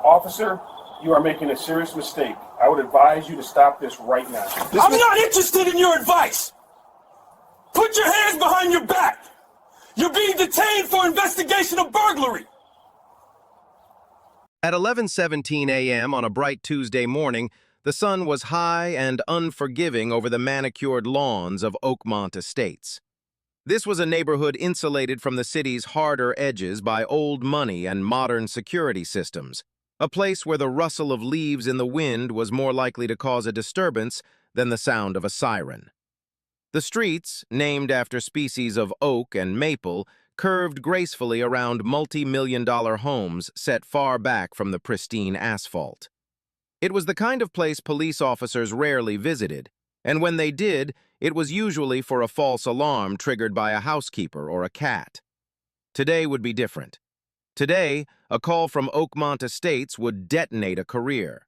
Officer, you are making a serious mistake. I would advise you to stop this right now. I'm not interested in your advice. Put your hands behind your back. You're being detained for investigation of burglary. At 11:17 a.m. on a bright Tuesday morning, the sun was high and unforgiving over the manicured lawns of Oakmont Estates. This was a neighborhood insulated from the city's harder edges by old money and modern security systems, a place where the rustle of leaves in the wind was more likely to cause a disturbance than the sound of a siren. The streets, named after species of oak and maple, curved gracefully around multi-million-dollar homes set far back from the pristine asphalt. It was the kind of place police officers rarely visited, and when they did, it was usually for a false alarm triggered by a housekeeper or a cat. Today would be different. Today, a call from Oakmont Estates would detonate a career.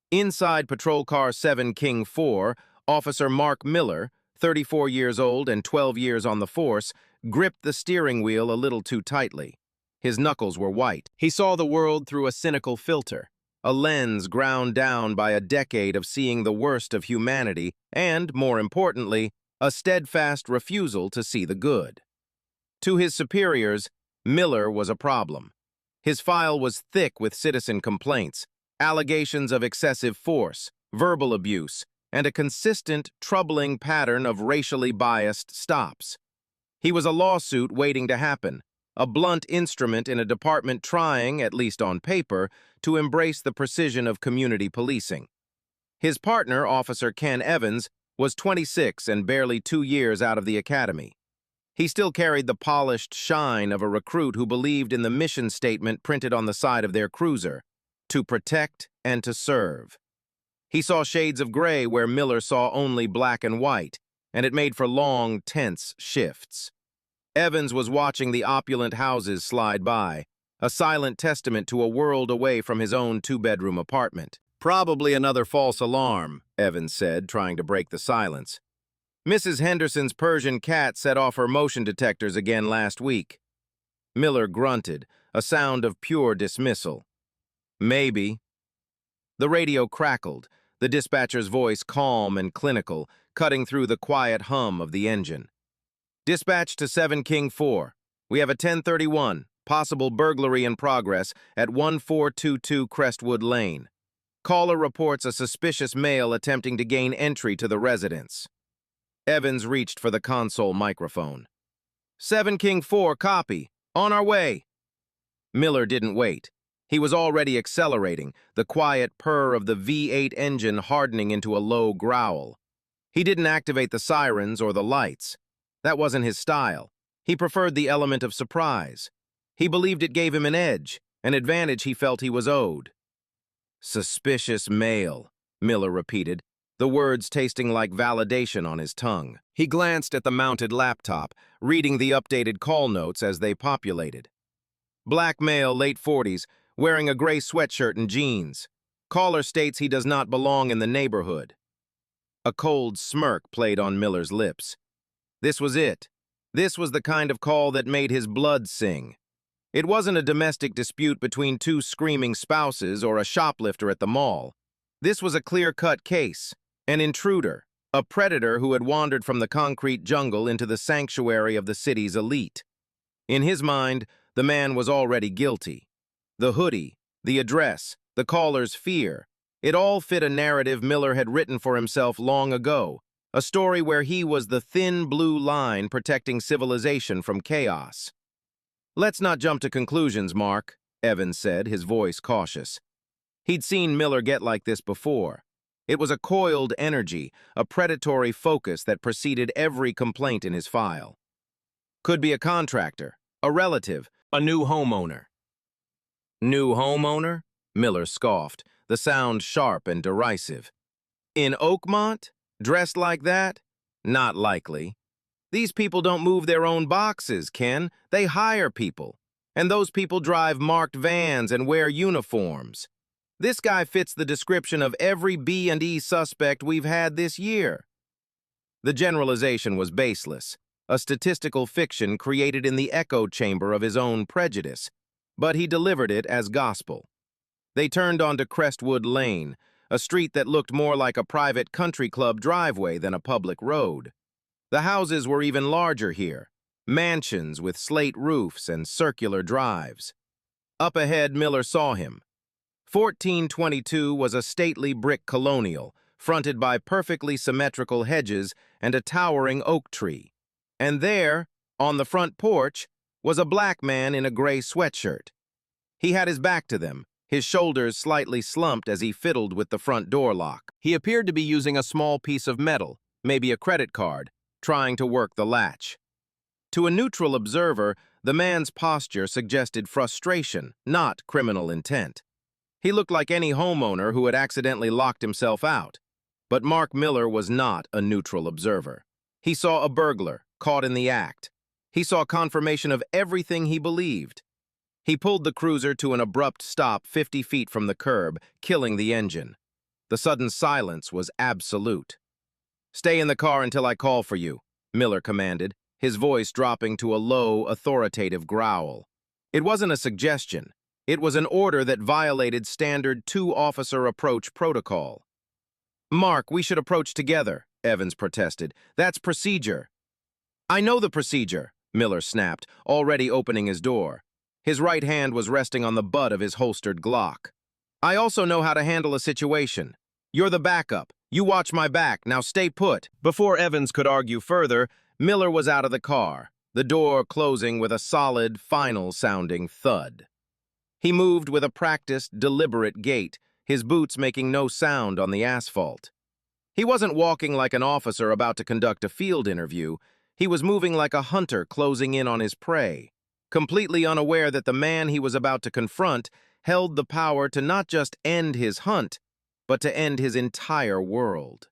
Inside Patrol Car 7 King 4, Officer Mark Miller, 34 years old and 12 years on the force, gripped the steering wheel a little too tightly. His knuckles were white. He saw the world through a cynical filter, a lens ground down by a decade of seeing the worst of humanity and, more importantly, a steadfast refusal to see the good. To his superiors, Miller was a problem. His file was thick with citizen complaints, allegations of excessive force, verbal abuse, and a consistent, troubling pattern of racially biased stops. He was a lawsuit waiting to happen, a blunt instrument in a department trying, at least on paper, to embrace the precision of community policing. His partner, Officer Ken Evans, was 26 and barely 2 years out of the academy. He still carried the polished shine of a recruit who believed in the mission statement printed on the side of their cruiser, to protect and to serve. He saw shades of gray where Miller saw only black and white, and it made for long, tense shifts. Evans was watching the opulent houses slide by, a silent testament to a world away from his own 2-bedroom apartment. "Probably another false alarm," Evans said, trying to break the silence. "Mrs. Henderson's Persian cat set off her motion detectors again last week." Miller grunted, a sound of pure dismissal. "Maybe." The radio crackled, the dispatcher's voice calm and clinical, cutting through the quiet hum of the engine. "Dispatch to 7 King 4. We have a 1031, possible burglary in progress at 1422 Crestwood Lane. Caller reports a suspicious male attempting to gain entry to the residence." Evans reached for the console microphone. 7 King 4, copy. On our way." Miller didn't wait. He was already accelerating, the quiet purr of the V8 engine hardening into a low growl. He didn't activate the sirens or the lights. That wasn't his style. He preferred the element of surprise. He believed it gave him an edge, an advantage he felt he was owed. "Suspicious male," Miller repeated, the words tasting like validation on his tongue. He glanced at the mounted laptop, reading the updated call notes as they populated. "Black male, late 40s, wearing a gray sweatshirt and jeans. Caller states he does not belong in the neighborhood." A cold smirk played on Miller's lips. This was it. This was the kind of call that made his blood sing. It wasn't a domestic dispute between two screaming spouses or a shoplifter at the mall. This was a clear-cut case, an intruder, a predator who had wandered from the concrete jungle into the sanctuary of the city's elite. In his mind, the man was already guilty. The hoodie, the address, the caller's fear, it all fit a narrative Miller had written for himself long ago, a story where he was the thin blue line protecting civilization from chaos. "Let's not jump to conclusions, Mark," Evans said, his voice cautious. He'd seen Miller get like this before. It was a coiled energy, a predatory focus that preceded every complaint in his file. Could be a contractor, a relative, a new homeowner. "New homeowner?" Miller scoffed, the sound sharp and derisive. "In Oakmont? Dressed like that? Not likely. These people don't move their own boxes, Ken. They hire people. And those people drive marked vans and wear uniforms. This guy fits the description of every B&E suspect we've had this year." The generalization was baseless, a statistical fiction created in the echo chamber of his own prejudice, but he delivered it as gospel. They turned onto Crestwood Lane, a street that looked more like a private country club driveway than a public road. The houses were even larger here, mansions with slate roofs and circular drives. Up ahead, Miller saw him. 1422 was a stately brick colonial, fronted by perfectly symmetrical hedges and a towering oak tree. And there, on the front porch, was a black man in a gray sweatshirt. He had his back to them, his shoulders slightly slumped as he fiddled with the front door lock. He appeared to be using a small piece of metal, maybe a credit card, trying to work the latch. To a neutral observer, the man's posture suggested frustration, not criminal intent. He looked like any homeowner who had accidentally locked himself out. But Mark Miller was not a neutral observer. He saw a burglar, caught in the act. He saw confirmation of everything he believed. He pulled the cruiser to an abrupt stop 50 feet from the curb, killing the engine. The sudden silence was absolute. "Stay in the car until I call for you," Miller commanded, his voice dropping to a low, authoritative growl. It wasn't a suggestion. It was an order that violated standard two-officer approach protocol. "Mark, we should approach together," Evans protested. "That's procedure." "I know the procedure," Miller snapped, already opening his door. His right hand was resting on the butt of his holstered Glock. "I also know how to handle a situation. You're the backup. You watch my back. Now stay put." Before Evans could argue further, Miller was out of the car, the door closing with a solid, final-sounding thud. He moved with a practiced, deliberate gait, his boots making no sound on the asphalt. He wasn't walking like an officer about to conduct a field interview. He was moving like a hunter closing in on his prey, completely unaware that the man he was about to confront held the power to not just end his hunt, but to end his entire world.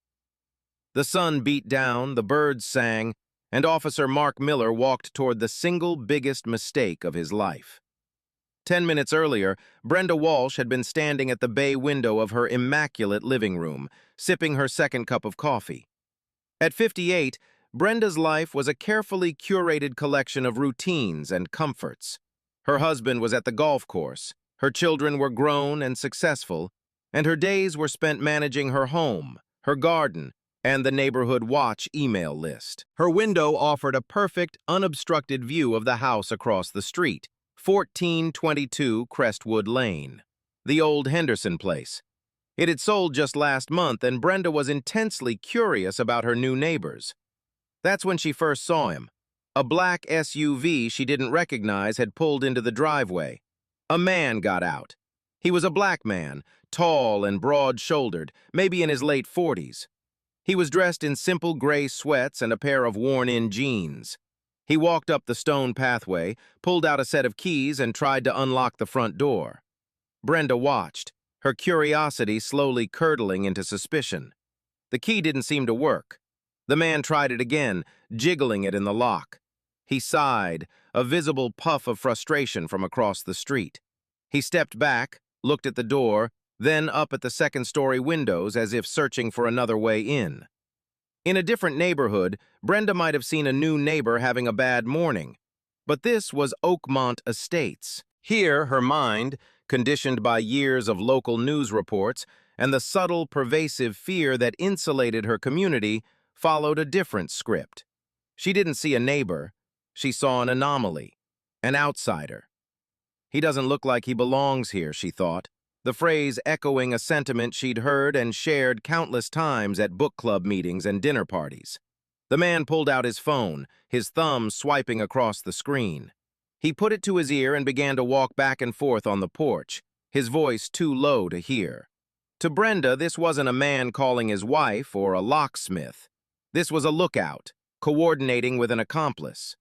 The sun beat down, the birds sang, and Officer Mark Miller walked toward the single biggest mistake of his life. 10 minutes earlier, Brenda Walsh had been standing at the bay window of her immaculate living room, sipping her second cup of coffee. At 58, Brenda's life was a carefully curated collection of routines and comforts. Her husband was at the golf course, her children were grown and successful, and her days were spent managing her home, her garden, and the neighborhood watch email list. Her window offered a perfect, unobstructed view of the house across the street, 1422 Crestwood Lane, the old Henderson place. It had sold just last month, and Brenda was intensely curious about her new neighbors. That's when she first saw him. A black SUV she didn't recognize had pulled into the driveway. A man got out. He was a black man, tall and broad-shouldered, maybe in his late 40s. He was dressed in simple gray sweats and a pair of worn-in jeans. He walked up the stone pathway, pulled out a set of keys, and tried to unlock the front door. Brenda watched, her curiosity slowly curdling into suspicion. The key didn't seem to work. The man tried it again, jiggling it in the lock. He sighed, a visible puff of frustration from across the street. He stepped back, looked at the door, then up at the second-story windows as if searching for another way in. In a different neighborhood, Brenda might have seen a new neighbor having a bad morning. But this was Oakmont Estates. Here, her mind, conditioned by years of local news reports and the subtle, pervasive fear that insulated her community, followed a different script. She didn't see a neighbor. She saw an anomaly, an outsider. "He doesn't look like he belongs here," she thought, the phrase echoing a sentiment she'd heard and shared countless times at book club meetings and dinner parties. The man pulled out his phone, his thumb swiping across the screen. He put it to his ear and began to walk back and forth on the porch, his voice too low to hear. To Brenda, this wasn't a man calling his wife or a locksmith. This was a lookout, coordinating with an accomplice.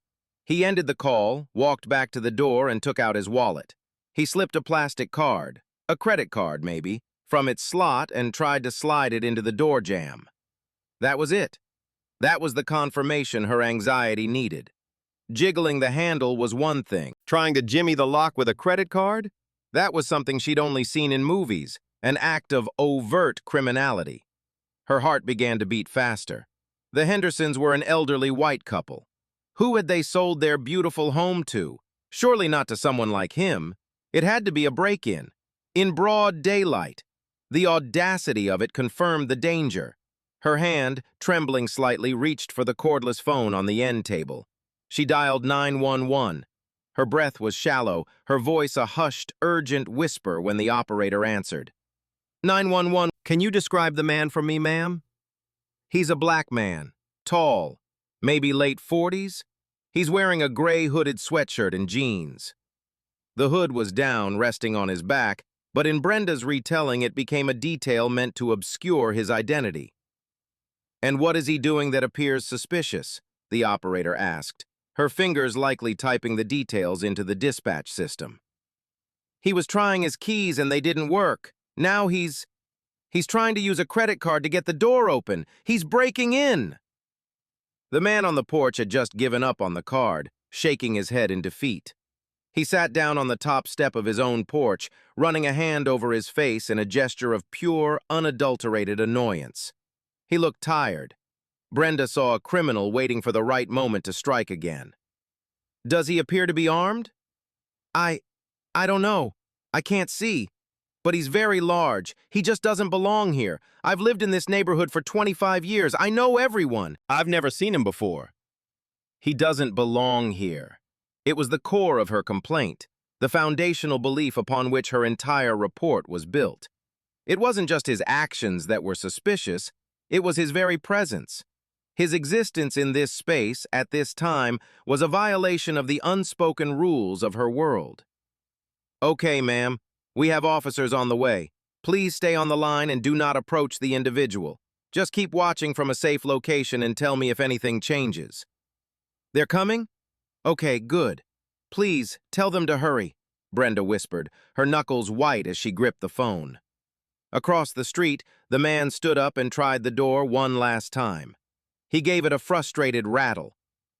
He ended the call, walked back to the door, and took out his wallet. He slipped a plastic card, a credit card maybe, from its slot and tried to slide it into the door jamb. That was it. That was the confirmation her anxiety needed. Jiggling the handle was one thing. Trying to jimmy the lock with a credit card? That was something she'd only seen in movies, an act of overt criminality. Her heart began to beat faster. The Hendersons were an elderly white couple. Who had they sold their beautiful home to? Surely not to someone like him. It had to be a break-in. In broad daylight. The audacity of it confirmed the danger. Her hand, trembling slightly, reached for the cordless phone on the end table. She dialed 911. Her breath was shallow, her voice a hushed, urgent whisper when the operator answered. 911, can you describe the man for me, ma'am? He's a black man, tall, maybe late 40s. He's wearing a gray hooded sweatshirt and jeans. The hood was down, resting on his back, but in Brenda's retelling it became a detail meant to obscure his identity. And what is he doing that appears suspicious? The operator asked, her fingers likely typing the details into the dispatch system. He was trying his keys and they didn't work. Now he's trying to use a credit card to get the door open. He's breaking in. The man on the porch had just given up on the card, shaking his head in defeat. He sat down on the top step of his own porch, running a hand over his face in a gesture of pure, unadulterated annoyance. He looked tired. Brenda saw a criminal waiting for the right moment to strike again. Does he appear to be armed? I don't know. I can't see. But he's very large. He just doesn't belong here. I've lived in this neighborhood for 25 years. I know everyone. I've never seen him before. He doesn't belong here. It was the core of her complaint, the foundational belief upon which her entire report was built. It wasn't just his actions that were suspicious, it was his very presence. His existence in this space, at this time, was a violation of the unspoken rules of her world. Okay, ma'am, we have officers on the way. Please stay on the line and do not approach the individual. Just keep watching from a safe location and tell me if anything changes. They're coming? Okay, good. Please, tell them to hurry, Brenda whispered, her knuckles white as she gripped the phone. Across the street, the man stood up and tried the door one last time. He gave it a frustrated rattle.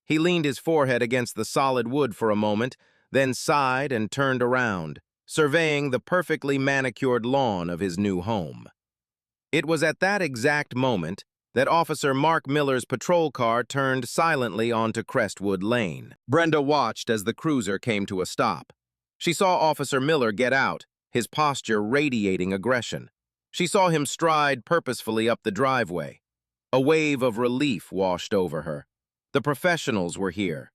He leaned his forehead against the solid wood for a moment, then sighed and turned around, surveying the perfectly manicured lawn of his new home. It was at that exact moment that Officer Mark Miller's patrol car turned silently onto Crestwood Lane. Brenda watched as the cruiser came to a stop. She saw Officer Miller get out, his posture radiating aggression. She saw him stride purposefully up the driveway. A wave of relief washed over her. The professionals were here.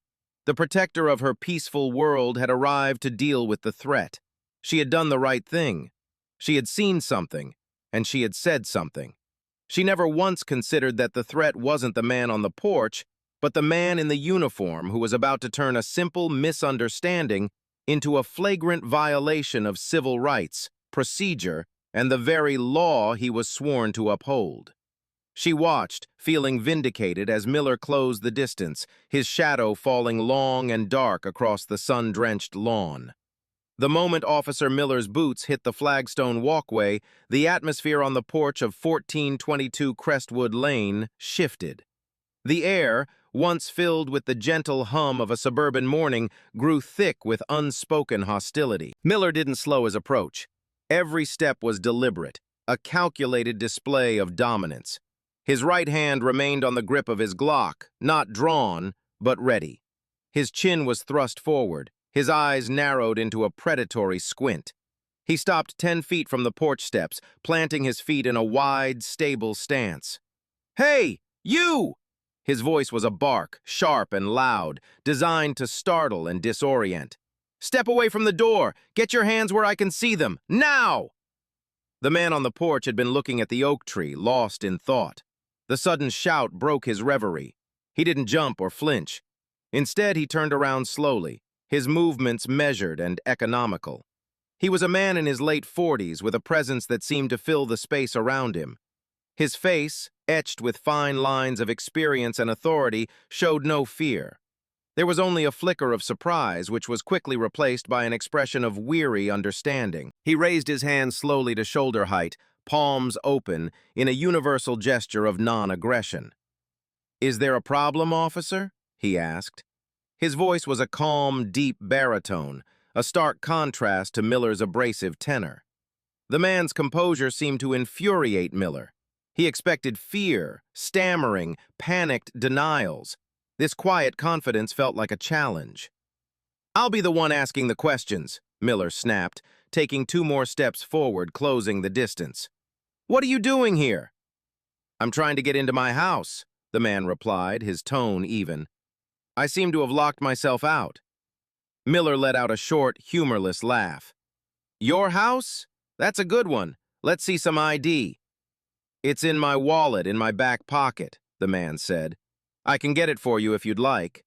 The protector of her peaceful world had arrived to deal with the threat. She had done the right thing. She had seen something, and she had said something. She never once considered that the threat wasn't the man on the porch, but the man in the uniform who was about to turn a simple misunderstanding into a flagrant violation of civil rights, procedure, and the very law he was sworn to uphold. She watched, feeling vindicated as Miller closed the distance, his shadow falling long and dark across the sun-drenched lawn. The moment Officer Miller's boots hit the flagstone walkway, the atmosphere on the porch of 1422 Crestwood Lane shifted. The air, once filled with the gentle hum of a suburban morning, grew thick with unspoken hostility. Miller didn't slow his approach. Every step was deliberate, a calculated display of dominance. His right hand remained on the grip of his Glock, not drawn, but ready. His chin was thrust forward, his eyes narrowed into a predatory squint. He stopped 10 feet from the porch steps, planting his feet in a wide, stable stance. "Hey, you!" His voice was a bark, sharp and loud, designed to startle and disorient. "Step away from the door! Get your hands where I can see them! Now!" The man on the porch had been looking at the oak tree, lost in thought. The sudden shout broke his reverie. He didn't jump or flinch. Instead, he turned around slowly, his movements measured and economical. He was a man in his late 40s with a presence that seemed to fill the space around him. His face, etched with fine lines of experience and authority, showed no fear. There was only a flicker of surprise, which was quickly replaced by an expression of weary understanding. He raised his hands slowly to shoulder height, palms open, in a universal gesture of non-aggression. "Is there a problem, officer?" he asked. His voice was a calm, deep baritone, a stark contrast to Miller's abrasive tenor. The man's composure seemed to infuriate Miller. He expected fear, stammering, panicked denials. This quiet confidence felt like a challenge. "I'll be the one asking the questions," Miller snapped, taking 2 more steps forward, closing the distance. "What are you doing here?" "I'm trying to get into my house," the man replied, his tone even. "I seem to have locked myself out." Miller let out a short, humorless laugh. "Your house? That's a good one. Let's see some ID." "It's in my wallet in my back pocket," the man said. "I can get it for you if you'd like."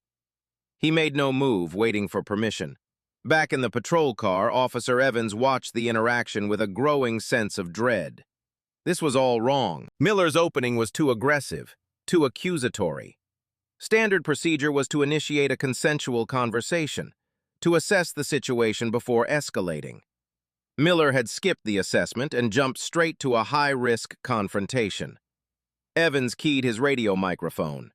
He made no move, waiting for permission. Back in the patrol car, Officer Evans watched the interaction with a growing sense of dread. This was all wrong. Miller's opening was too aggressive, too accusatory. Standard procedure was to initiate a consensual conversation, to assess the situation before escalating. Miller had skipped the assessment and jumped straight to a high-risk confrontation. Evans keyed his radio microphone.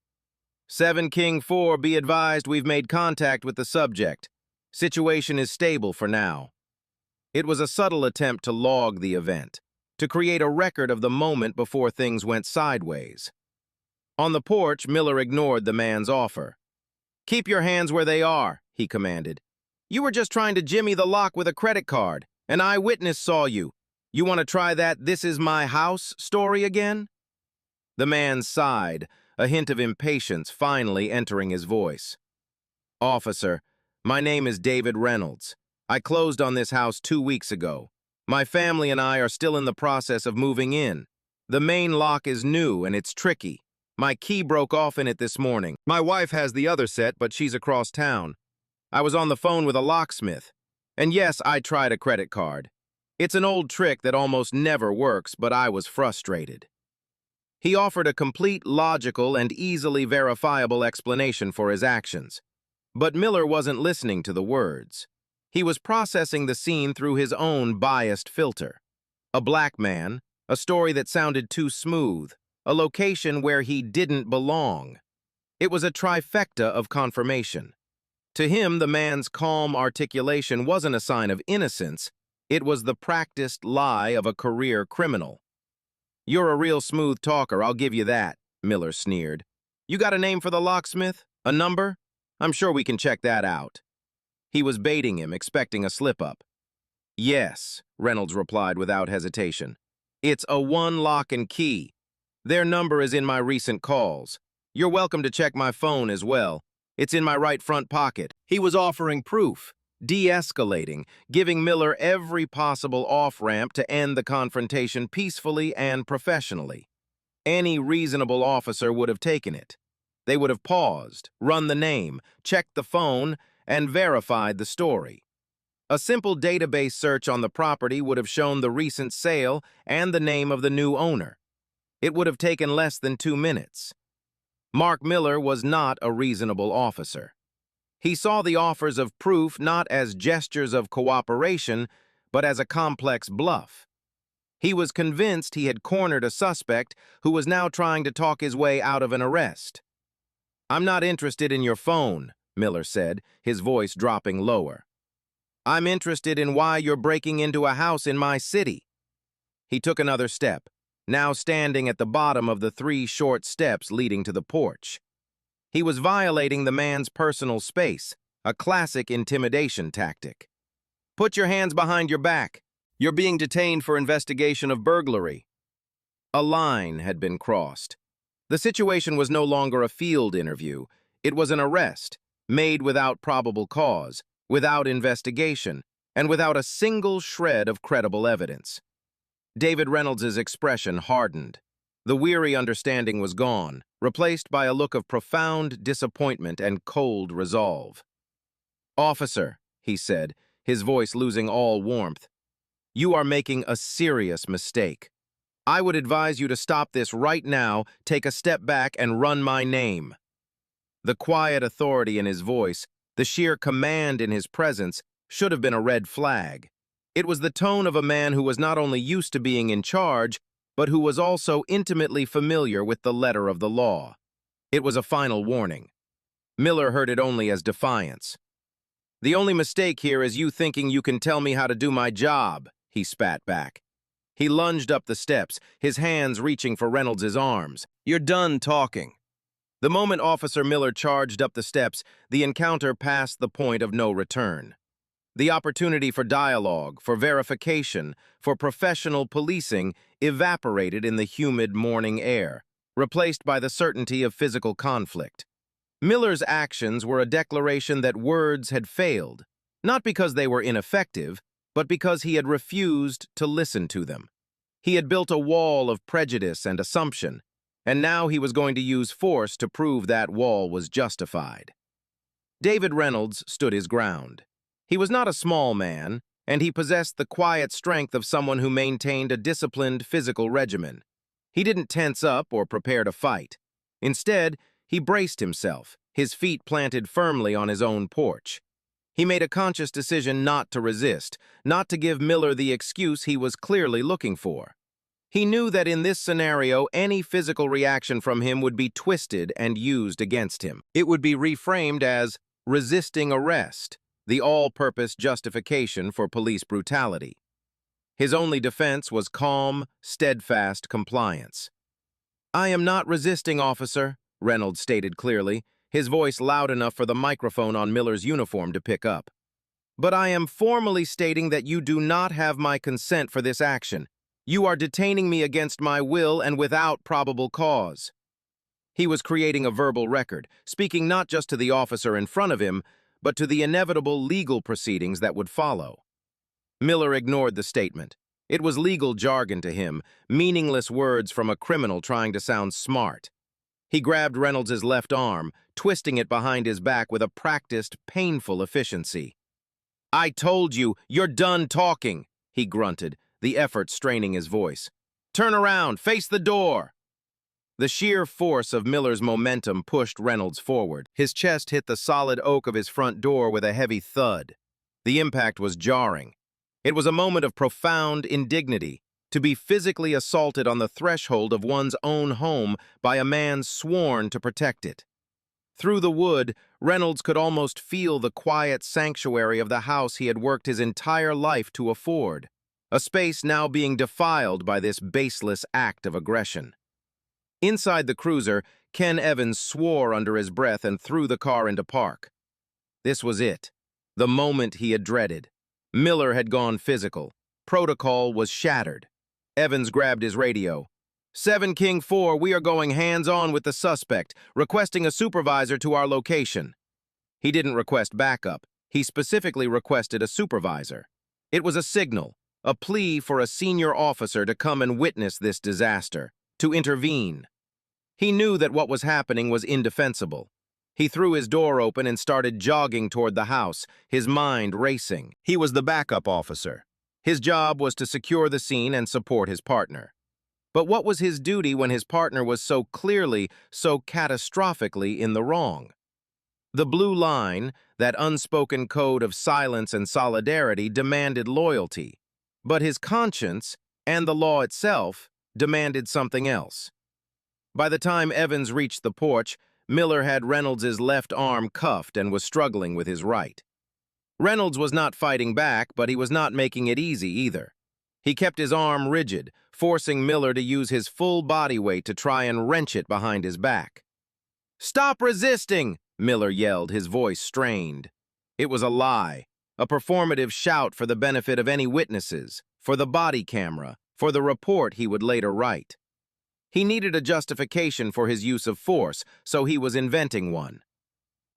7 King 4, be advised we've made contact with the subject. Situation is stable for now. It was a subtle attempt to log the event, to create a record of the moment before things went sideways. On the porch, Miller ignored the man's offer. "Keep your hands where they are," he commanded. "You were just trying to jimmy the lock with a credit card. An eyewitness saw you. You want to try that 'this is my house' story again?" The man sighed, a hint of impatience finally entering his voice. "Officer, my name is David Reynolds. I closed on this house 2 weeks ago. My family and I are still in the process of moving in. The main lock is new and it's tricky. My key broke off in it this morning. My wife has the other set, but she's across town. I was on the phone with a locksmith. And yes, I tried a credit card. It's an old trick that almost never works, but I was frustrated." He offered a complete, logical, and easily verifiable explanation for his actions. But Miller wasn't listening to the words. He was processing the scene through his own biased filter. A black man, a story that sounded too smooth, a location where he didn't belong. It was a trifecta of confirmation. To him, the man's calm articulation wasn't a sign of innocence. It was the practiced lie of a career criminal. "You're a real smooth talker, I'll give you that," Miller sneered. "You got a name for the locksmith? A number? I'm sure we can check that out." He was baiting him, expecting a slip-up. "Yes," Reynolds replied without hesitation. "It's a 1 lock and key. Their number is in my recent calls. You're welcome to check my phone as well. It's in my right front pocket." He was offering proof, de-escalating, giving Miller every possible off-ramp to end the confrontation peacefully and professionally. Any reasonable officer would have taken it. They would have paused, run the name, checked the phone, and verified the story. A simple database search on the property would have shown the recent sale and the name of the new owner. It would have taken less than 2 minutes. Mark Miller was not a reasonable officer. He saw the offers of proof not as gestures of cooperation, but as a complex bluff. He was convinced he had cornered a suspect who was now trying to talk his way out of an arrest. "I'm not interested in your phone," Miller said, his voice dropping lower. "I'm interested in why you're breaking into a house in my city." He took another step, now standing at the bottom of the 3 short steps leading to the porch. He was violating the man's personal space, a classic intimidation tactic. "Put your hands behind your back. You're being detained for investigation of burglary." A line had been crossed. The situation was no longer a field interview. It was an arrest, made without probable cause, without investigation, and without a single shred of credible evidence. David Reynolds' expression hardened. The weary understanding was gone, replaced by a look of profound disappointment and cold resolve. "Officer," he said, his voice losing all warmth, "you are making a serious mistake. I would advise you to stop this right now, take a step back, and run my name." The quiet authority in his voice, the sheer command in his presence, should have been a red flag. It was the tone of a man who was not only used to being in charge, but who was also intimately familiar with the letter of the law. It was a final warning. Miller heard it only as defiance. "The only mistake here is you thinking you can tell me how to do my job," he spat back. He lunged up the steps, his hands reaching for Reynolds' arms. "You're done talking." The moment Officer Miller charged up the steps, the encounter passed the point of no return. The opportunity for dialogue, for verification, for professional policing evaporated in the humid morning air, replaced by the certainty of physical conflict. Miller's actions were a declaration that words had failed, not because they were ineffective, but because he had refused to listen to them. He had built a wall of prejudice and assumption, and now he was going to use force to prove that wall was justified. David Reynolds stood his ground. He was not a small man, and he possessed the quiet strength of someone who maintained a disciplined physical regimen. He didn't tense up or prepare to fight. Instead, he braced himself, his feet planted firmly on his own porch. He made a conscious decision not to resist, not to give Miller the excuse he was clearly looking for. He knew that in this scenario, any physical reaction from him would be twisted and used against him. It would be reframed as resisting arrest, the all-purpose justification for police brutality. His only defense was calm, steadfast compliance. "I am not resisting, officer," Reynolds stated clearly, his voice loud enough for the microphone on Miller's uniform to pick up. "But I am formally stating that you do not have my consent for this action. You are detaining me against my will and without probable cause." He was creating a verbal record, speaking not just to the officer in front of him, but to the inevitable legal proceedings that would follow. Miller ignored the statement. It was legal jargon to him, meaningless words from a criminal trying to sound smart. He grabbed Reynolds' left arm, twisting it behind his back with a practiced, painful efficiency. "I told you, you're done talking," he grunted, the effort straining his voice. "Turn around, face the door." The sheer force of Miller's momentum pushed Reynolds forward. His chest hit the solid oak of his front door with a heavy thud. The impact was jarring. It was a moment of profound indignity, to be physically assaulted on the threshold of one's own home by a man sworn to protect it. Through the wood, Reynolds could almost feel the quiet sanctuary of the house he had worked his entire life to afford, a space now being defiled by this baseless act of aggression. Inside the cruiser, Ken Evans swore under his breath and threw the car into park. This was it, the moment he had dreaded. Miller had gone physical. Protocol was shattered. Evans grabbed his radio. 7 King 4, we are going hands-on with the suspect, requesting a supervisor to our location. He didn't request backup. He specifically requested a supervisor. It was a signal, a plea for a senior officer to come and witness this disaster, to intervene. He knew that what was happening was indefensible. He threw his door open and started jogging toward the house, his mind racing. He was the backup officer. His job was to secure the scene and support his partner. But what was his duty when his partner was so clearly, so catastrophically in the wrong? The blue line, that unspoken code of silence and solidarity, demanded loyalty. But his conscience, and the law itself, demanded something else. By the time Evans reached the porch, Miller had Reynolds' left arm cuffed and was struggling with his right. Reynolds was not fighting back, but he was not making it easy either. He kept his arm rigid, forcing Miller to use his full body weight to try and wrench it behind his back. "Stop resisting!" Miller yelled, his voice strained. It was a lie, a performative shout for the benefit of any witnesses, for the body camera, for the report he would later write. He needed a justification for his use of force, so he was inventing one.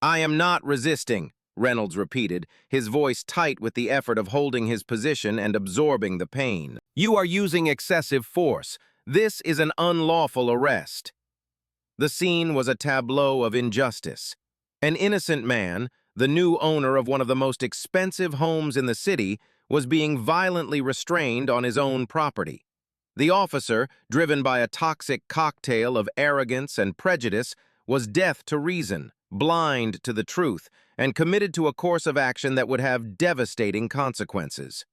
"I am not resisting," Reynolds repeated, his voice tight with the effort of holding his position and absorbing the pain. "You are using excessive force. This is an unlawful arrest." The scene was a tableau of injustice. An innocent man, the new owner of one of the most expensive homes in the city, was being violently restrained on his own property. The officer, driven by a toxic cocktail of arrogance and prejudice, was deaf to reason, blind to the truth, and committed to a course of action that would have devastating consequences.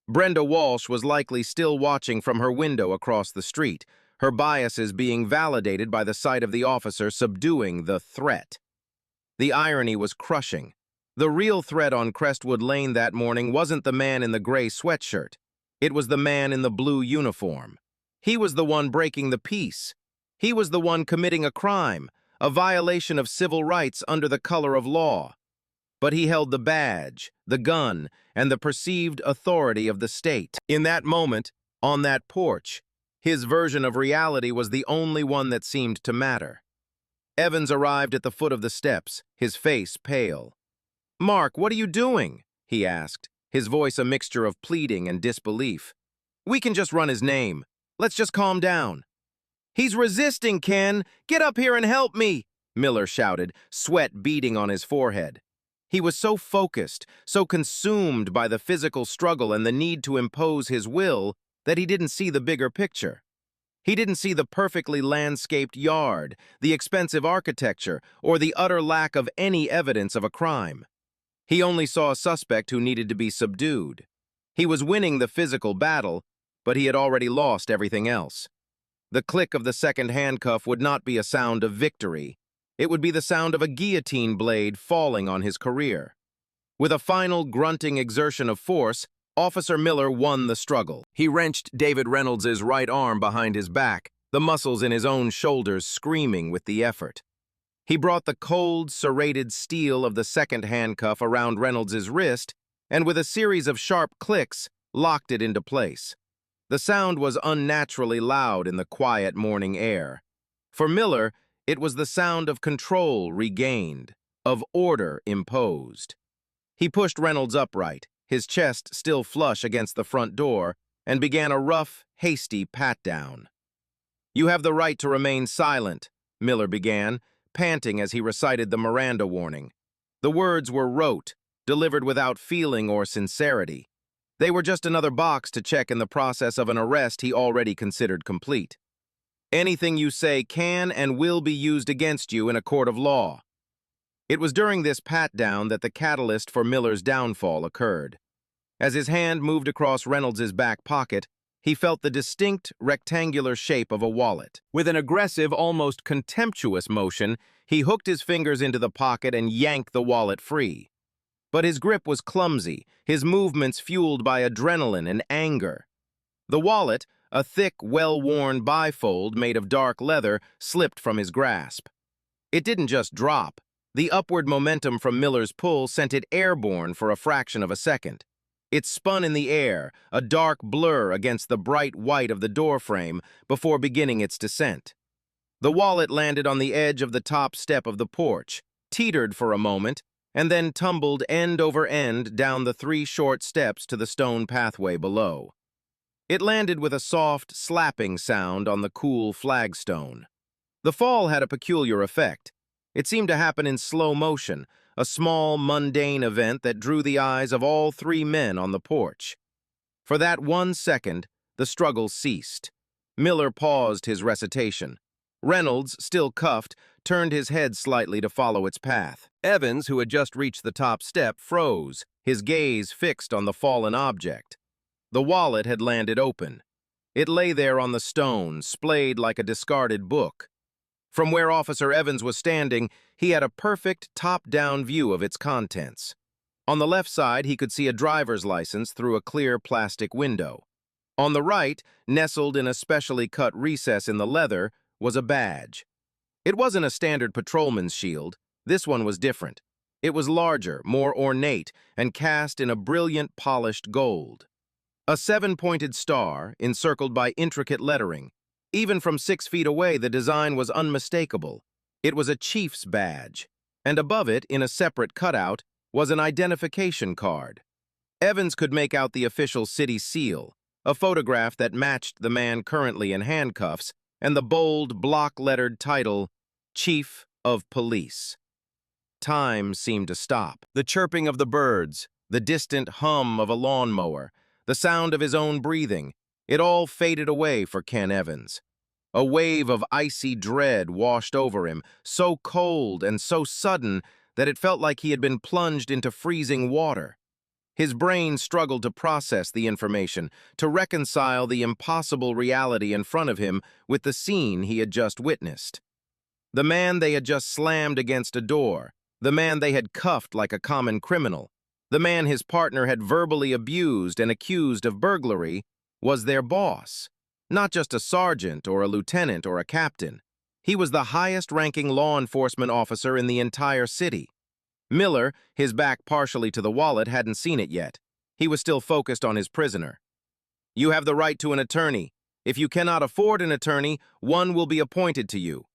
Brenda Walsh was likely still watching from her window across the street, her biases being validated by the sight of the officer subduing the threat. The irony was crushing. The real threat on Crestwood Lane that morning wasn't the man in the gray sweatshirt. It was the man in the blue uniform. He was the one breaking the peace. He was the one committing a crime, a violation of civil rights under the color of law. but he held the badge, the gun, and the perceived authority of the state. In that moment, on that porch, his version of reality was the only one that seemed to matter. Evans arrived at the foot of the steps, his face pale. "Mark, what are you doing?" he asked, his voice a mixture of pleading and disbelief. "We can just run his name. Let's just calm down." "He's resisting, Ken! Get up here and help me!" Miller shouted, sweat beading on his forehead. He was so focused, so consumed by the physical struggle and the need to impose his will, that he didn't see the bigger picture. He didn't see the perfectly landscaped yard, the expensive architecture, or the utter lack of any evidence of a crime. He only saw a suspect who needed to be subdued. He was winning the physical battle, but he had already lost everything else. The click of the second handcuff would not be a sound of victory. It would be the sound of a guillotine blade falling on his career. With a final grunting exertion of force, Officer Miller won the struggle. He wrenched David Reynolds' right arm behind his back, the muscles in his own shoulders screaming with the effort. He brought the cold, serrated steel of the second handcuff around Reynolds' wrist, and with a series of sharp clicks, locked it into place. The sound was unnaturally loud in the quiet morning air. For Miller, it was the sound of control regained, of order imposed. He pushed Reynolds upright, his chest still flush against the front door, and began a rough, hasty pat-down. "You have the right to remain silent," Miller began, panting as he recited the Miranda warning. The words were rote, delivered without feeling or sincerity. They were just another box to check in the process of an arrest he already considered complete. "Anything you say can and will be used against you in a court of law." It was during this pat-down that the catalyst for Miller's downfall occurred. As his hand moved across Reynolds' back pocket, he felt the distinct, rectangular shape of a wallet. With an aggressive, almost contemptuous motion, he hooked his fingers into the pocket and yanked the wallet free. But his grip was clumsy, his movements fueled by adrenaline and anger. The wallet, a thick, well-worn bifold made of dark leather, slipped from his grasp. It didn't just drop. The upward momentum from Miller's pull sent it airborne for a fraction of a second. It spun in the air, a dark blur against the bright white of the doorframe, before beginning its descent. The wallet landed on the edge of the top step of the porch, teetered for a moment, and then tumbled end over end down the 3 short steps to the stone pathway below. It landed with a soft, slapping sound on the cool flagstone. The fall had a peculiar effect. It seemed to happen in slow motion, a small, mundane event that drew the eyes of all 3 men on the porch. For that 1 second, the struggle ceased. Miller paused his recitation. Reynolds, still cuffed, turned his head slightly to follow its path. Evans, who had just reached the top step, froze, his gaze fixed on the fallen object. The wallet had landed open. It lay there on the stone, splayed like a discarded book. From where Officer Evans was standing, he had a perfect top-down view of its contents. On the left side, he could see a driver's license through a clear plastic window. On the right, nestled in a specially cut recess in the leather, was a badge. It wasn't a standard patrolman's shield. This one was different. It was larger, more ornate, and cast in a brilliant polished gold. A 7-pointed star, encircled by intricate lettering. Even from 6 feet away, the design was unmistakable. It was a chief's badge, and above it, in a separate cutout, was an identification card. Evans could make out the official city seal, a photograph that matched the man currently in handcuffs, and the bold, block-lettered title, Chief of Police. Time seemed to stop. The chirping of the birds, the distant hum of a lawnmower, the sound of his own breathing, it all faded away for Ken Evans. A wave of icy dread washed over him, so cold and so sudden that it felt like he had been plunged into freezing water. His brain struggled to process the information, to reconcile the impossible reality in front of him with the scene he had just witnessed. The man they had just slammed against a door, the man they had cuffed like a common criminal, the man his partner had verbally abused and accused of burglary, was their boss. Not just a sergeant or a lieutenant or a captain. He was the highest-ranking law enforcement officer in the entire city. Miller, his back partially to the wallet, hadn't seen it yet. He was still focused on his prisoner. "You have the right to an attorney. If you cannot afford an attorney, one will be appointed to you.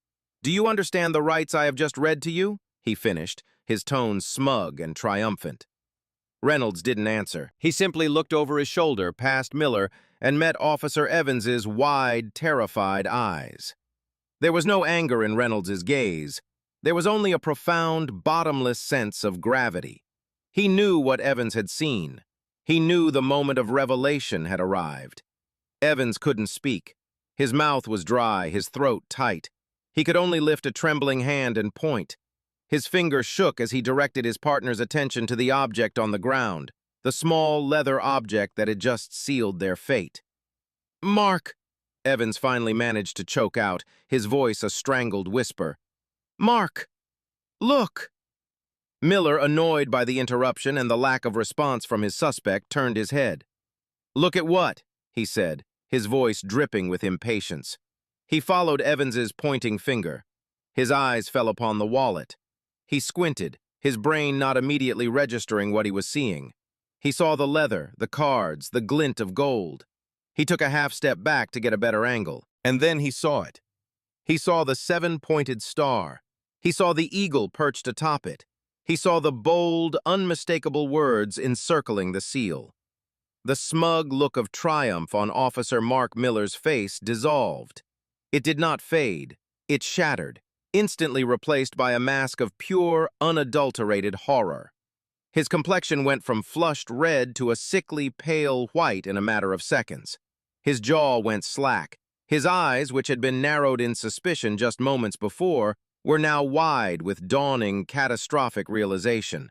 Do you understand the rights I have just read to you?" he finished, his tone smug and triumphant. Reynolds didn't answer. He simply looked over his shoulder past Miller and met Officer Evans's wide, terrified eyes. There was no anger in Reynolds's gaze. There was only a profound, bottomless sense of gravity. He knew what Evans had seen. He knew the moment of revelation had arrived. Evans couldn't speak. His mouth was dry, his throat tight. He could only lift a trembling hand and point. His fingers shook as he directed his partner's attention to the object on the ground, the small leather object that had just sealed their fate. "Mark," Evans finally managed to choke out, his voice a strangled whisper. "Mark, look." Miller, annoyed by the interruption and the lack of response from his suspect, turned his head. "Look at what?" he said, his voice dripping with impatience. He followed Evans's pointing finger. His eyes fell upon the wallet. He squinted, his brain not immediately registering what he was seeing. He saw the leather, the cards, the glint of gold. He took a half step back to get a better angle, and then he saw it. He saw the seven-pointed star. He saw the eagle perched atop it. He saw the bold, unmistakable words encircling the seal. The smug look of triumph on Officer Mark Miller's face dissolved. It did not fade. It shattered, instantly replaced by a mask of pure, unadulterated horror. His complexion went from flushed red to a sickly pale white in a matter of seconds. His jaw went slack. His eyes, which had been narrowed in suspicion just moments before, were now wide with dawning, catastrophic realization.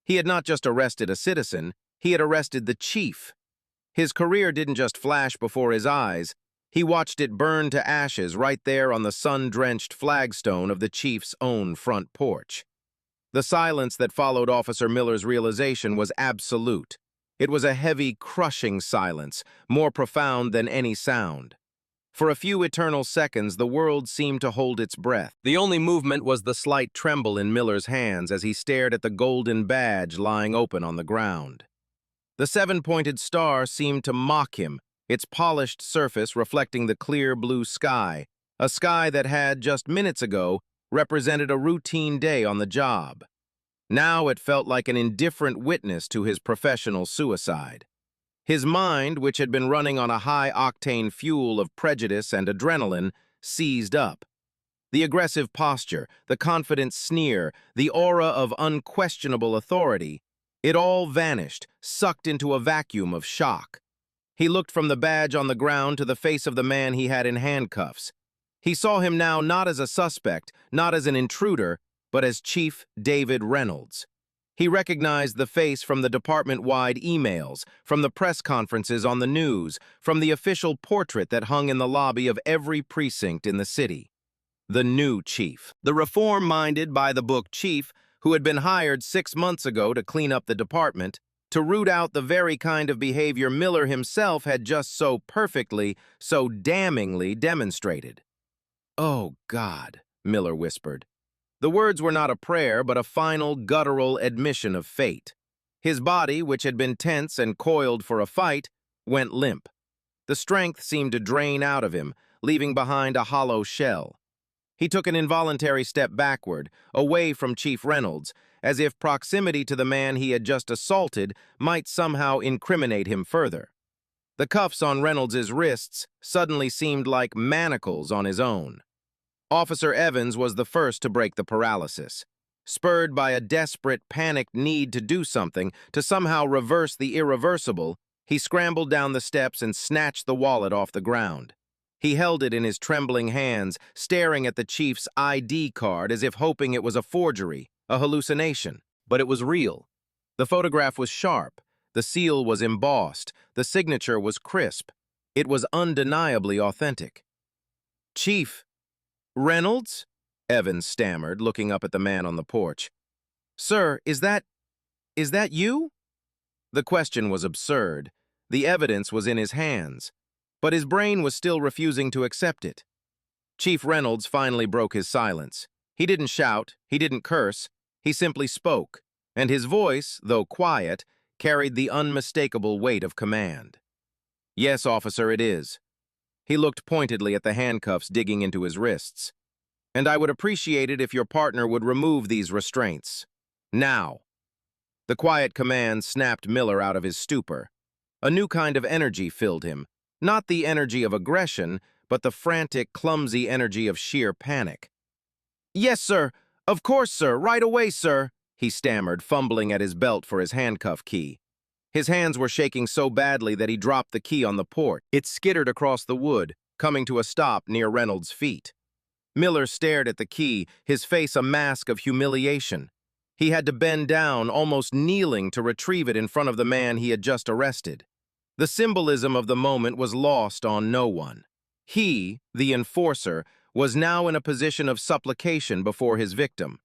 He had not just arrested a citizen, he had arrested the chief. His career didn't just flash before his eyes. He watched it burn to ashes right there on the sun-drenched flagstone of the chief's own front porch. The silence that followed Officer Miller's realization was absolute. It was a heavy, crushing silence, more profound than any sound. For a few eternal seconds, the world seemed to hold its breath. The only movement was the slight tremble in Miller's hands as he stared at the golden badge lying open on the ground. The seven-pointed star seemed to mock him, its polished surface reflecting the clear blue sky, a sky that had, just minutes ago, represented a routine day on the job. Now it felt like an indifferent witness to his professional suicide. His mind, which had been running on a high-octane fuel of prejudice and adrenaline, seized up. The aggressive posture, the confident sneer, the aura of unquestionable authority, it all vanished, sucked into a vacuum of shock. He looked from the badge on the ground to the face of the man he had in handcuffs. He saw him now not as a suspect, not as an intruder, but as Chief David Reynolds. He recognized the face from the department-wide emails, from the press conferences on the news, from the official portrait that hung in the lobby of every precinct in the city. The new chief. The reform-minded, by-the-book chief who had been hired 6 months ago to clean up the department, to root out the very kind of behavior Miller himself had just so perfectly, so damningly demonstrated. "Oh, God," Miller whispered. The words were not a prayer, but a final, guttural admission of fate. His body, which had been tense and coiled for a fight, went limp. The strength seemed to drain out of him, leaving behind a hollow shell. He took an involuntary step backward, away from Chief Reynolds, as if proximity to the man he had just assaulted might somehow incriminate him further. The cuffs on Reynolds's wrists suddenly seemed like manacles on his own. Officer Evans was the first to break the paralysis. Spurred by a desperate, panicked need to do something, to somehow reverse the irreversible, he scrambled down the steps and snatched the wallet off the ground. He held it in his trembling hands, staring at the chief's ID card as if hoping it was a forgery, a hallucination. But it was real. The photograph was sharp, the seal was embossed, the signature was crisp. It was undeniably authentic. "Chief Reynolds?" Evans stammered, looking up at the man on the porch. "Sir, is that you?" The question was absurd. The evidence was in his hands, but his brain was still refusing to accept it. Chief Reynolds finally broke his silence. He didn't shout, he didn't curse, He simply spoke, and his voice, though quiet, carried the unmistakable weight of command. "Yes, officer, it is." He looked pointedly at the handcuffs digging into his wrists. "And I would appreciate it if your partner would remove these restraints. Now." The quiet command snapped Miller out of his stupor. A new kind of energy filled him, not the energy of aggression, but the frantic, clumsy energy of sheer panic. "Yes, sir. Of course, sir. Right away, sir," he stammered, fumbling at his belt for his handcuff key. His hands were shaking so badly that he dropped the key on the port. It skittered across the wood, coming to a stop near Reynolds' feet. Miller stared at the key, his face a mask of humiliation. He had to bend down, almost kneeling, to retrieve it in front of the man he had just arrested. The symbolism of the moment was lost on no one. He, the enforcer, was now in a position of supplication before his victim.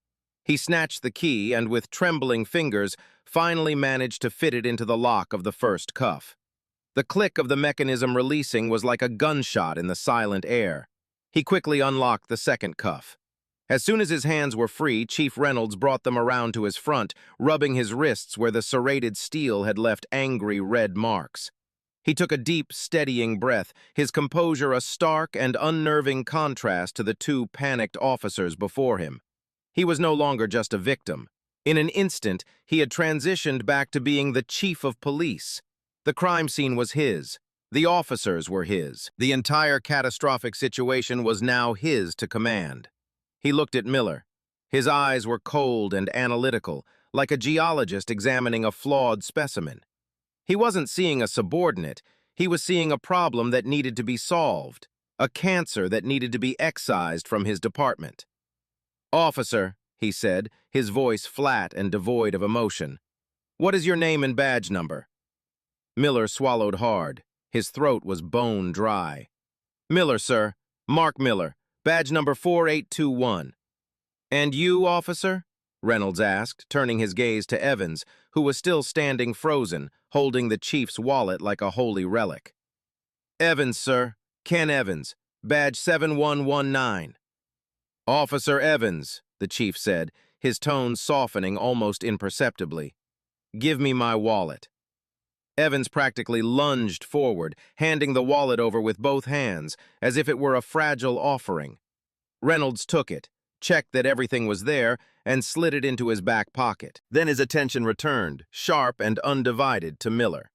He snatched the key and, with trembling fingers, finally managed to fit it into the lock of the first cuff. The click of the mechanism releasing was like a gunshot in the silent air. He quickly unlocked the second cuff. As soon as his hands were free, Chief Reynolds brought them around to his front, rubbing his wrists where the serrated steel had left angry red marks. He took a deep, steadying breath, his composure a stark and unnerving contrast to the two panicked officers before him. He was no longer just a victim. In an instant, he had transitioned back to being the chief of police. The crime scene was his. The officers were his. The entire catastrophic situation was now his to command. He looked at Miller. His eyes were cold and analytical, like a geologist examining a flawed specimen. He wasn't seeing a subordinate. He was seeing a problem that needed to be solved, a cancer that needed to be excised from his department. "Officer," he said, his voice flat and devoid of emotion, "what is your name and badge number?" Miller swallowed hard. His throat was bone dry. "Miller, sir. Mark Miller. Badge number 4821. "And you, officer?" Reynolds asked, turning his gaze to Evans, who was still standing frozen, holding the chief's wallet like a holy relic. "Evans, sir. Ken Evans. Badge 7119. "Officer Evans," the chief said, his tone softening almost imperceptibly. "Give me my wallet." Evans practically lunged forward, handing the wallet over with both hands, as if it were a fragile offering. Reynolds took it, checked that everything was there, and slid it into his back pocket. Then his attention returned, sharp and undivided, to Miller.